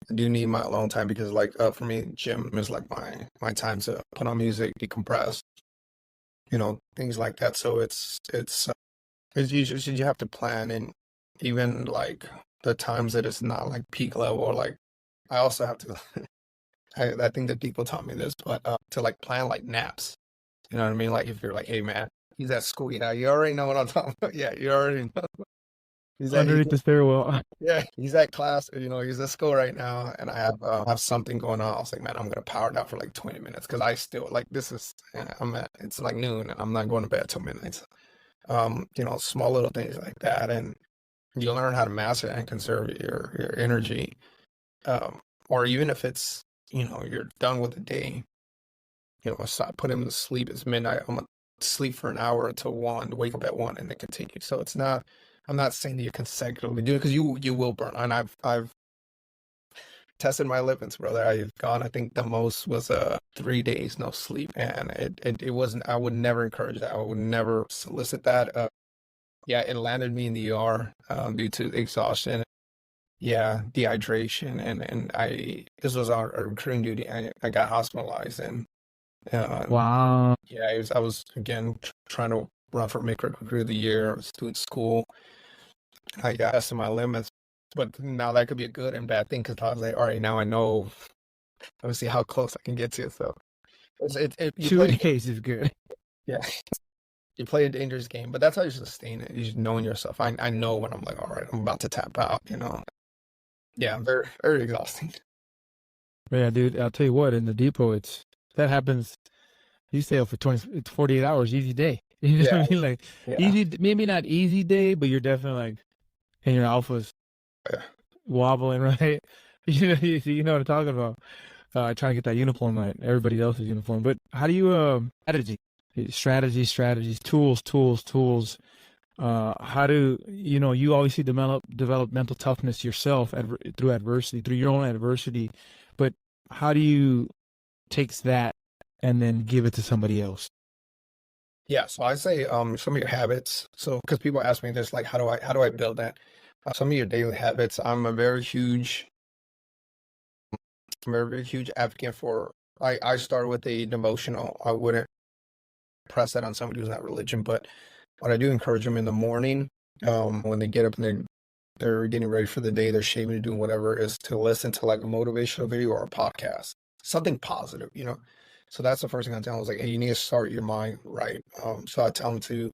alone time because, like, for me, gym is like my time to put on music, decompress, things like that. So it's you have to plan, and even like the times that it's not like peak level, or like I also have to. I think that people taught me this, but to like plan like naps. You know what I mean? Like if you're like, hey man, he's at school, you already know what I'm talking about. Yeah, you already know. Underneath the stairwell. Yeah, he's at class, he's at school right now, and I have something going on. I was like, man, I'm gonna power down for like 20 minutes because I still like it's like noon and I'm not going to bed till midnight. So, small little things like that, and you learn how to master and conserve your energy. Or even if it's, you're done with the day, so I put him to sleep. It's midnight. I'm gonna sleep for an hour until 1, wake up at 1, and then continue. So it's not. I'm not saying that you consecutively do it because you will burn. And I've tested my limits, brother. I've gone. I think the most was 3 days no sleep, and it wasn't. I would never encourage that. I would never solicit that. Yeah, it landed me in the ER due to exhaustion. Yeah, dehydration, and this was our recruiting duty. I got hospitalized, and Wow. yeah, I was again trying to run for make recruit of the year. I was doing school. I got tested my limits, but now that could be a good and bad thing because I was like, all right, now I know. Let me see how close I can get to it. So you 2 days is good. Yeah, you play a dangerous game, but that's how you sustain it. You just knowing yourself. I know when I'm like, all right, I'm about to tap out. Yeah, very very exhausting. But yeah, dude, I'll tell you what, in the depot, that happens. You stay up for 48 hours, easy day. You know what I mean? Like, easy, maybe not easy day, but you're definitely like, in your alphas wobbling, right? You know what I'm talking about. I try to get that uniform right, everybody else's uniform. But how do you strategies, tools? How do you obviously develop mental toughness yourself through adversity, through your own adversity, but how do you take that and then give it to somebody else? Yeah, so I say some of your habits. So because people ask me this, like, how do I build that? Some of your daily habits. I'm a very huge advocate for. I start with a devotional. I wouldn't press that on somebody who's not religion, but what I do encourage them in the morning, when they get up and they're getting ready for the day, they're shaving, doing whatever, is to listen to like a motivational video or a podcast, something positive. So that's the first thing I tell them. I was like, hey, you need to start your mind right. So I tell them to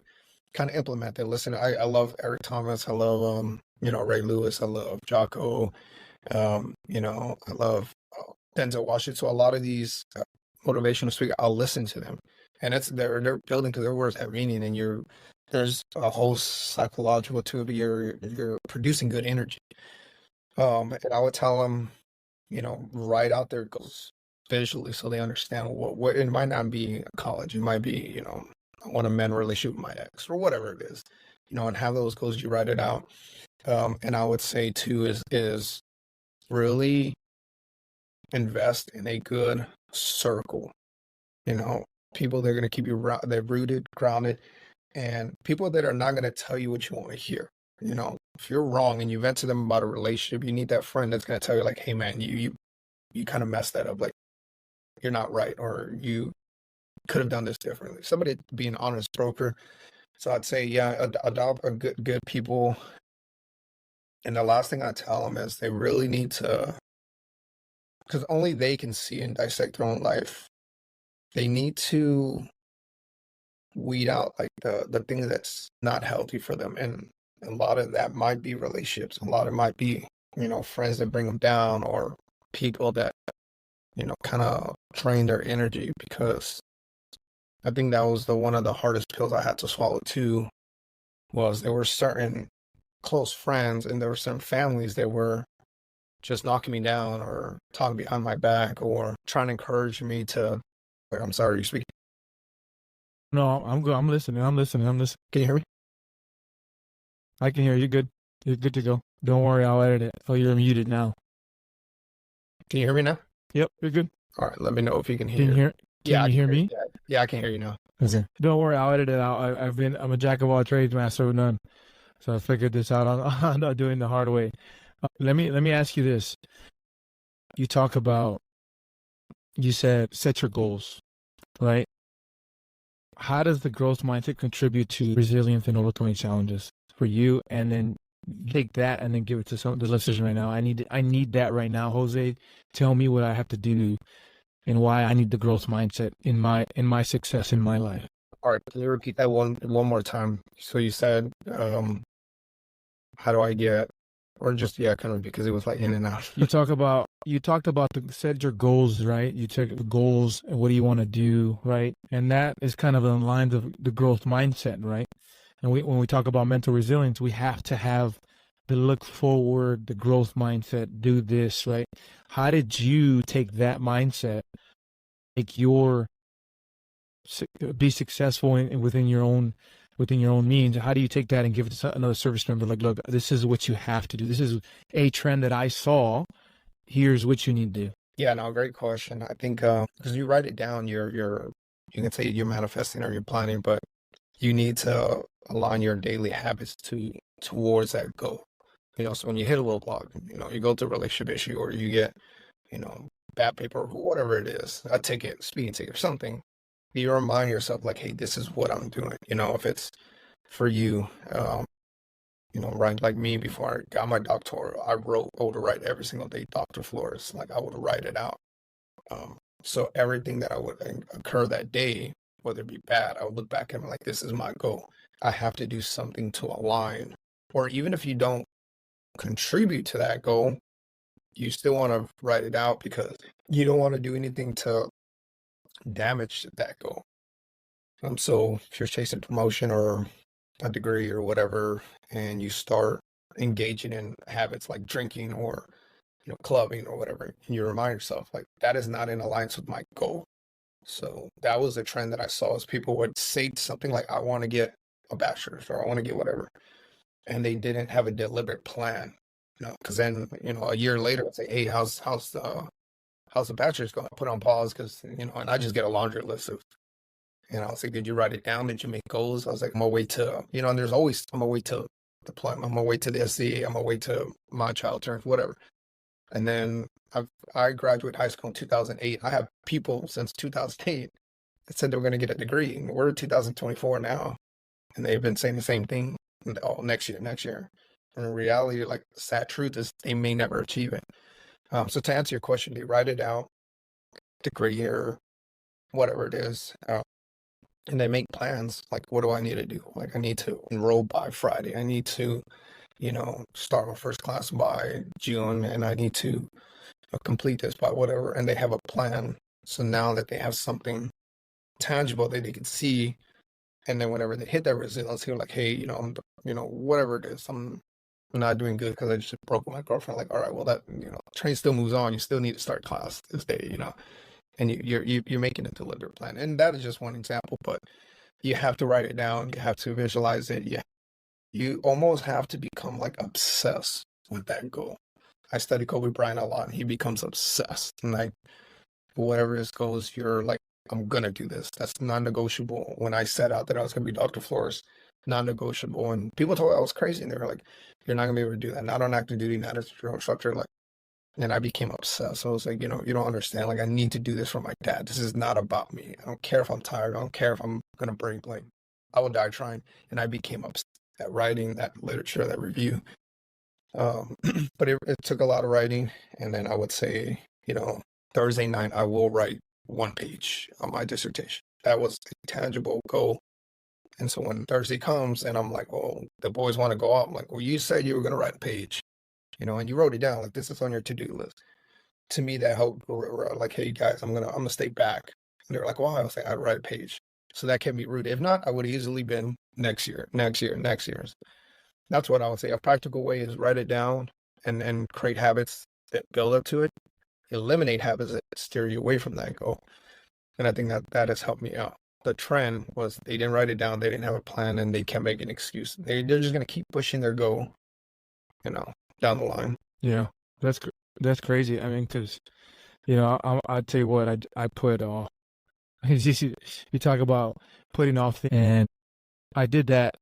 kind of implement that. Listen, I love Eric Thomas. I love, Ray Lewis. I love Jocko. I love Denzel Washington. So a lot of these motivational speakers, I'll listen to them, and they're building to their words have meaning, and there's a whole psychological to it. You're producing good energy. And I would tell them, write out their goals visually so they understand what it might not be college. It might be, I want a men relationship with my ex or whatever it is, and have those goals, you write it out. And I would say too is really invest in a good circle, people that are going to keep you they're rooted, grounded, and people that are not going to tell you what you want to hear. if you're wrong and you vent to them about a relationship, you need that friend that's going to tell you like, hey man, you kind of messed that up. Like, you're not right, or you could have done this differently. Somebody to be an honest broker. So I'd say, yeah, adopt a good people. And the last thing I tell them is they really need to, because only they can see and dissect their own life. They need to weed out like the thing that's not healthy for them. And a lot of that might be relationships. A lot of it might be, friends that bring them down, or people that, kind of drain their energy. Because I think that was one of the hardest pills I had to swallow too, was there were certain close friends and there were certain families that were just knocking me down or talking behind my back or trying to encourage me to, I'm sorry, you speak. No, I'm good. I'm listening. Can you hear me? I can hear you. Good. You're good to go. Don't worry, I'll edit it. Oh, you're muted now. Can you hear me now? Yep, you're good. All right, let me know if you can hear. Can you hear? Yeah, Can you hear me? Yeah, I can hear you now. Okay. Don't worry, I'll edit it out. I'm a jack of all trades, master of none. So I figured this out on not doing the hard way. Let me ask you this. You talk about, you said set your goals, right? How does the growth mindset contribute to resilience and overcoming challenges for you? And then take that and then give it to some of the listeners right now. I need that right now. Jose, tell me what I have to do and why I need the growth mindset in my success in my life. All right, can you repeat that one more time? So you said, how do I get, or just, kind of, because it was like in and out. You talked about set your goals, right? You took the goals and what do you want to do, right? And that is kind of in lines of the growth mindset, right? And when we talk about mental resilience, we have to have the look forward, the growth mindset, do this, right? How did you take that mindset, be successful within your own means? How do you take that and give it to another service member? Like, look, this is what you have to do. This is a trend that I saw. Here's what you need to do. Yeah, no, great question. I think because you write it down, you can say you're manifesting or you're planning, but you need to align your daily habits towards that goal. So when you hit a little block, you go through a relationship issue, or you get, bad paper, or whatever it is, a ticket, speeding ticket, or something, you remind yourself like, hey, this is what I'm doing. If it's for you, right, like me, before I got my doctoral, I would write every single day, Dr. Flores, like I would write it out. So everything that I would occur that day, whether it be bad, I would look back and be like, this is my goal. I have to do something to align. Or even if you don't contribute to that goal, you still want to write it out, because you don't want to do anything to damage that goal. So if you're chasing promotion or a degree or whatever, and you start engaging in habits like drinking or clubbing or whatever, and you remind yourself like, that is not in alliance with my goal. So that was a trend that I saw, is people would say something like, I want to get a bachelor's, or I want to get whatever, and they didn't have a deliberate plan. Because then a year later, I'd say, hey, how's the bachelor's going? I put on pause because and I just get a laundry list of, I was like, did you write it down? Did you make goals? I was like, I'm gonna wait to, and there's always, I'm gonna wait to deployment, I'm gonna wait to the SCA, I'm gonna wait to my child turns, whatever. And then I graduated high school in 2008. I have people since 2008 that said they were going to get a degree. We're 2024 now, and they've been saying the same thing. Oh, next year. And in reality, like, the sad truth is they may never achieve it. So to answer your question, they write it out, degree or whatever it is, and they make plans. Like, what do I need to do? Like, I need to enroll by Friday. I need to, start my first class by June, and I need to complete this by whatever. And they have a plan. So now that they have something tangible that they can see, and then whenever they hit that resilience, they're like, hey, whatever it is, I'm not doing good because I just broke with my girlfriend. Like, all right, well, that, train still moves on. You still need to start class this day, and you're making a deliberate plan. And that is just one example, but you have to write it down. You have to visualize it. You almost have to become like obsessed with that goal. I study Kobe Bryant a lot, and he becomes obsessed. And like, whatever his goals, you're like, I'm going to do this. That's non-negotiable. When I set out that I was going to be Dr. Flores, non-negotiable. And people told me I was crazy, and they were like, "You're not gonna be able to do that. Not on active duty, not as a drill instructor." Like, and I became obsessed. So I was like, you don't understand. Like, I need to do this for my dad. This is not about me. I don't care if I'm tired. I don't care if I'm gonna break. Like, I will die trying. And I became obsessed at writing that literature, that review. Um, but it took a lot of writing. And then I would say, Thursday night I will write 1 page on my dissertation. That was a tangible goal. And so when Thursday comes and I'm like, "Oh, the boys want to go out," I'm like, "Well, you said you were going to write a page, and you wrote it down. Like, this is on your to-do list." To me, that helped. Like, "Hey guys, I'm gonna stay back." And they're like, "Why?" I was like, "I'd write a page." So that kept me rooted. If not, I would have easily been next year, next year, next year. That's what I would say. A practical way is write it down and create habits that build up to it. Eliminate habits that steer you away from that goal. And I think that has helped me out. The trend was they didn't write it down, they didn't have a plan, and they kept making excuses. They're just gonna keep pushing their goal, down the line. Yeah, that's crazy. I mean, because I tell you what, I put you talk about putting off things, and I did that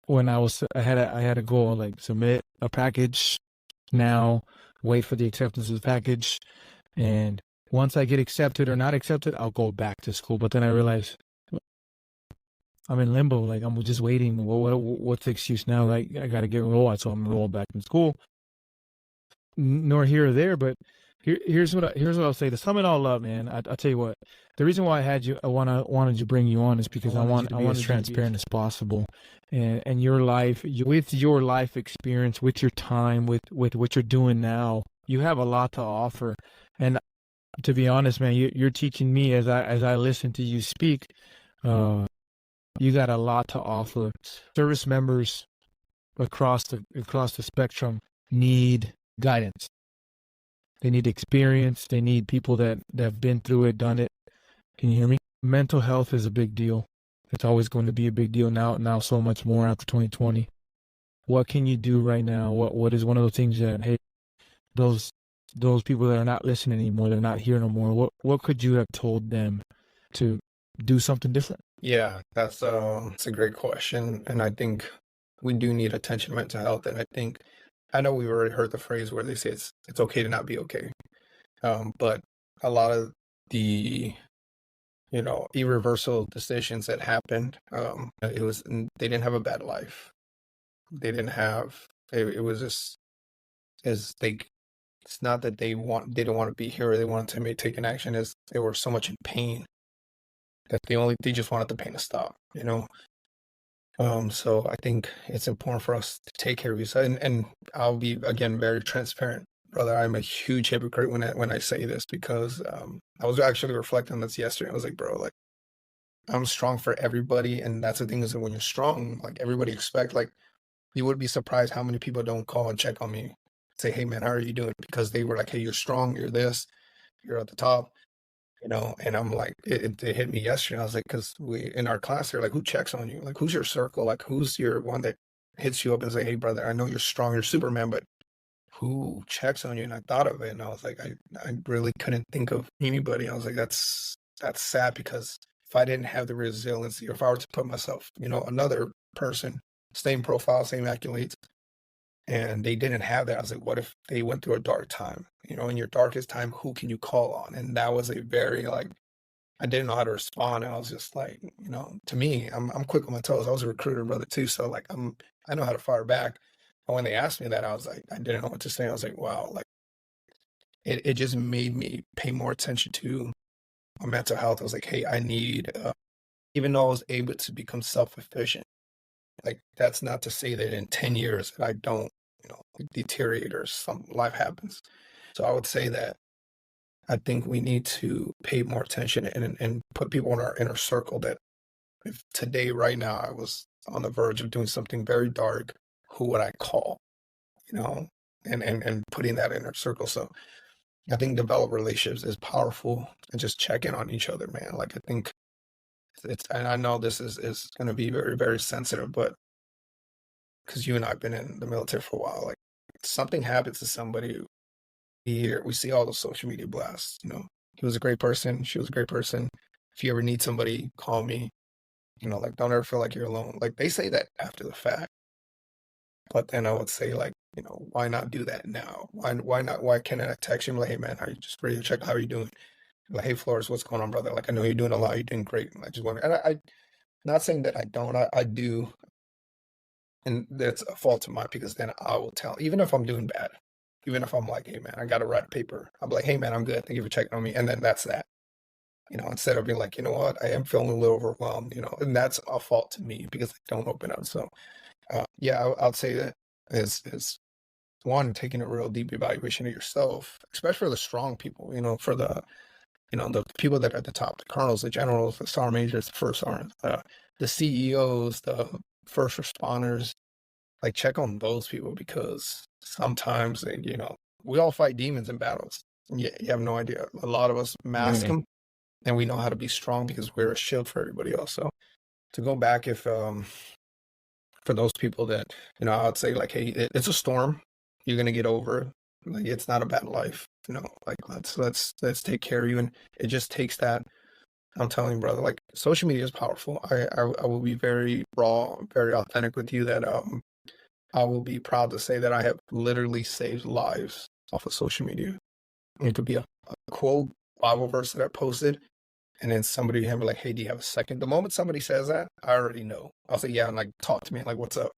when I had a goal, like submit a package now, wait for the acceptance of the package, and once I get accepted or not accepted, I'll go back to school. But then I realized I'm in limbo. Like, I'm just waiting. What's the excuse now? Like, I got to get enrolled, so I'm enrolled back in school. Nor here or there, but here's what I'll say. To sum it all up, man, I'll tell you what. The reason why I wanted to bring you on is because I want to be as transparent as possible, and your life, with your life experience, with your time, with what you're doing now, you have a lot to offer. And to be honest, man, you're teaching me as I listen to you speak. You got a lot to offer. Service members across the spectrum need guidance. They need experience. They need people that have been through it, done it. Can you hear me? Mental health is a big deal. It's always going to be a big deal now so much more after 2020. What can you do right now? What is one of those things that, hey, those people that are not listening anymore, they're not here no more, what could you have told them to do something different? Yeah, that's a great question. And I think we do need attention to mental health. And I know we've already heard the phrase where they say it's okay to not be okay. But a lot of the, irreversible decisions that happened, they didn't have a bad life. They didn't have, it was just, it's not that they didn't want to be here or they wanted to take an action, as they were so much in pain that they just wanted the pain to stop, So I think it's important for us to take care of yourself. And I'll be, again, very transparent, brother. I'm a huge hypocrite when I say this, because I was actually reflecting on this yesterday. I was like, bro, like, I'm strong for everybody. And that's the thing, is that when you're strong, like, everybody expects, like, you would be surprised how many people don't call and check on me, say, "Hey man, how are you doing?" Because they were like, "Hey, you're strong, you're this, you're at the top." And I'm like, it hit me yesterday. I was like, because in our class, they're like, "Who checks on you? Like, who's your circle? Like, who's your one that hits you up and say, 'Hey, brother, I know you're strong, you're Superman, but who checks on you?'" And I thought of it, and I was like, I really couldn't think of anybody. I was like, that's sad, because if I didn't have the resiliency, or if I were to put myself, another person, same profile, same accolades, and they didn't have that, I was like, what if they went through a dark time? In your darkest time, who can you call on? And that was a very, like, I didn't know how to respond. And I was just like, to me, I'm quick on my toes. I was a recruiter, brother, too. So, like, I know how to fire back. And when they asked me that, I was like, I didn't know what to say. I was like, wow, like, it just made me pay more attention to my mental health. I was like, hey, I need, even though I was able to become self-efficient, like, that's not to say that in 10 years that I don't, deteriorate or some life happens. So I would say that I think we need to pay more attention and put people in our inner circle, that if today, right now, I was on the verge of doing something very dark, who would I call? And putting that inner circle. So I think develop relationships is powerful, and just check in on each other, man. Like, I think and I know this is going to be very, very sensitive, but because you and I have been in the military for a while, like, something happens to somebody, we see all those social media blasts, he was a great person, she was a great person. If you ever need somebody, call me. Like, don't ever feel like you're alone. Like, they say that after the fact, but then I would say, like, why not do that now? Why not? Why can't I text you and be like, hey man, are you just ready to check how you doing? Like, hey Flores, what's going on, brother? Like, I know you're doing a lot, you're doing great. And I just want, and I not saying that I don't, I do, and that's a fault of mine because then I will tell, even if I'm doing bad, even if I'm like, hey man, I got to write a paper, I'm like, hey man, I'm good, thank you for checking on me, and then that's that. Instead of being like, you know what, I am feeling a little overwhelmed, and that's a fault to me because I don't open up. So, yeah, I'll say that is one, taking a real deep evaluation of yourself, especially for the strong people, for the people that are at the top, the colonels, the generals, the sergeant majors, the first sergeants, the CEOs, the first responders, like check on those people because sometimes, we all fight demons in battles. Yeah, you have no idea. A lot of us mask them and we know how to be strong because we're a shield for everybody else. So to go back, if, for those people that, I would say like, hey, it's a storm. You're going to get over it. Like, it's not a bad life, like let's take care of you. And it just takes that. I'm telling you, brother, like social media is powerful. I will be very raw, very authentic with you that, I will be proud to say that I have literally saved lives off of social media. It could be a quote, Bible verse that I posted, and then somebody had me like, hey, do you have a second? The moment somebody says that, I already know. I'll say, yeah, and like, talk to me. Like, what's up?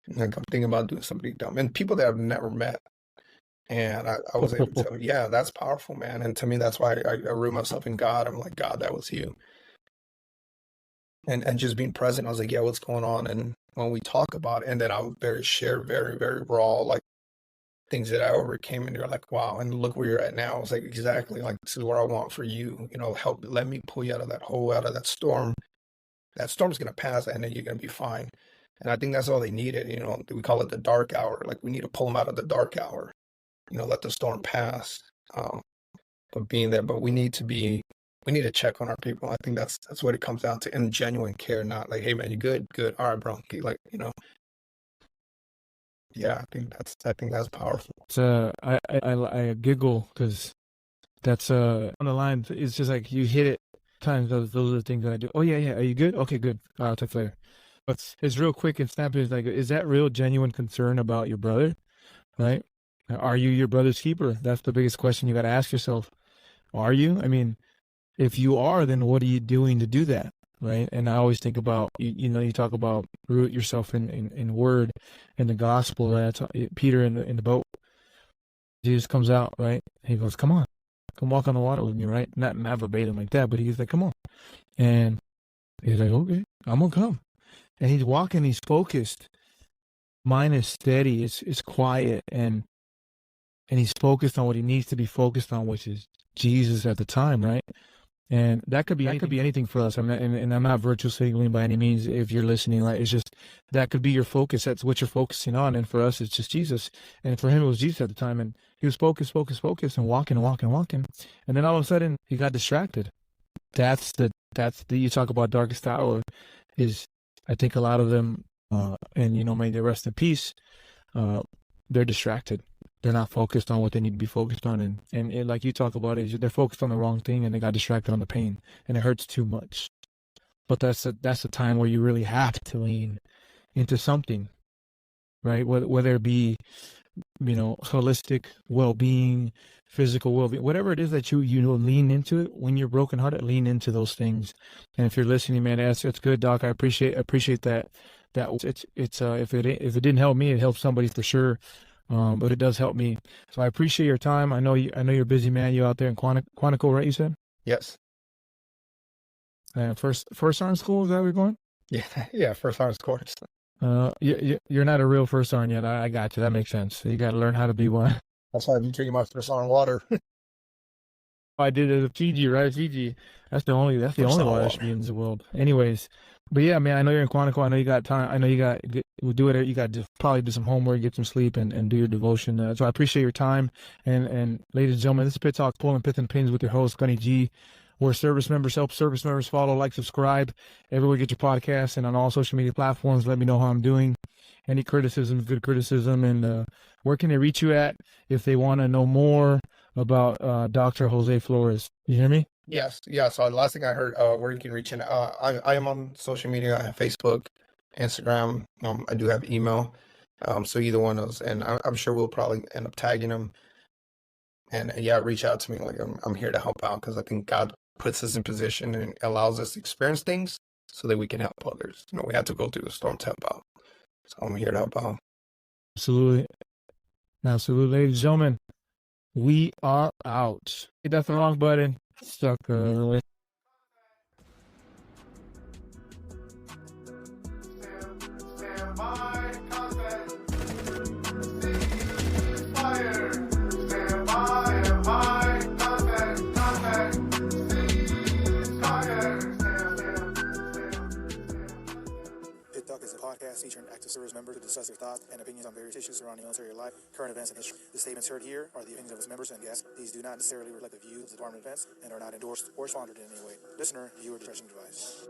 And like, I'm thinking about doing something dumb. And people that I've never met. And I was able to tell, yeah, that's powerful, man. And to me, that's why I root myself in God. I'm like, God, that was you. And just being present, I was like, yeah, what's going on? And when we talk about it, and then I would share very, very raw, like things that I overcame, and you're like, wow, and look where you're at now. I was like, exactly, like this is what I want for you. Help, let me pull you out of that hole, out of that storm. That storm's gonna pass, and then you're gonna be fine. And I think that's all they needed. We call it the dark hour. Like, we need to pull them out of the dark hour. Let the storm pass. But being there, but we need to check on our people. I think that's what it comes down to, and genuine care, not like, hey man, you good? Good. All right, bro. Like, yeah, I think that's powerful. So I giggle because that's on the line. It's just like you hit it times. Those are the things that I do. Oh yeah. Are you good? Okay, good. All right, I'll talk later. But it's real quick and snappy. It's like, is that real genuine concern about your brother? Right? Are you your brother's keeper? That's the biggest question you got to ask yourself. Are you? I mean, if you are, then what are you doing to do that? Right? And I always think about, you talk about root yourself in word, in the gospel, right? Peter in the boat, Jesus comes out, right? He goes, come on, come walk on the water with me, right? Not verbatim like that, but he's like, come on. And he's like, okay, I'm going to come. And he's walking, he's focused. Mind is steady, it's quiet, and he's focused on what he needs to be focused on, which is Jesus at the time, right? And that could be anything for us. And I'm not virtue signaling by any means. If you're listening, like, it's just that could be your focus. That's what you're focusing on. And for us, it's just Jesus. And for him, it was Jesus at the time. And he was focused, and walking. And then all of a sudden, he got distracted. That's the you talk about darkest hour. Is, I think a lot of them, and may they rest in peace. They're distracted. They're not focused on what they need to be focused on. And like you talk about it, they're focused on the wrong thing and they got distracted on the pain, and it hurts too much. But that's a time where you really have to lean into something, right? Whether it be, holistic well-being, physical well-being, whatever it is that you lean into it. When you're brokenhearted, lean into those things. And if you're listening, man, that's good, Doc. I appreciate that. It's if it didn't help me, it helped somebody for sure. But it does help me. So I appreciate your time. I know you're a busy man. You out there in Quantico, right? You said? Yes. First sergeant school, is that where you're going? Yeah, first sergeant course. You're not a real first sergeant yet. I got you. That makes sense. You got to learn how to be one. That's why I've been drinking my first sergeant water. I did it at Fiji, right? Fiji. That's the only water should be in the world. Anyways, but yeah, man, I know you're in Quantico. I know you got time. I know we'll do it. You got to probably do some homework, get some sleep, and do your devotion. So I appreciate your time. And ladies and gentlemen, this is Pit Talk, pulling pits and pins with your host, Gunny G, where service members help service members. Follow, like, subscribe everywhere you get your podcasts, and on all social media platforms. Let me know how I'm doing. Any criticism, good criticism, and where can they reach you at if they want to know more about Dr. Jose Flores? You hear me? Yes, yeah. So the last thing I heard, where you can reach in, I am on social media. I have Facebook, Instagram. I do have email. So either one of those, and I'm sure we'll probably end up tagging them. And yeah, reach out to me. Like I'm here to help out because I think God puts us in position and allows us to experience things so that we can help others. We had to go through the storm to help out. So I'm here to help out. Absolutely. Absolutely. Ladies and gentlemen, we are out. Hit that the wrong button. Sucker. Stand by, contact. Ceasefire. Stand by, contact, contact. Ceasefire. Pit Talk is a podcast featuring active service members who discuss their thoughts and opinions on various issues surrounding military life, current events, and history. The statements heard here are the opinions of its members and guests. These do not necessarily reflect the views of the Department of Defense and are not endorsed or sponsored in any way. Listener, viewer discretion advised.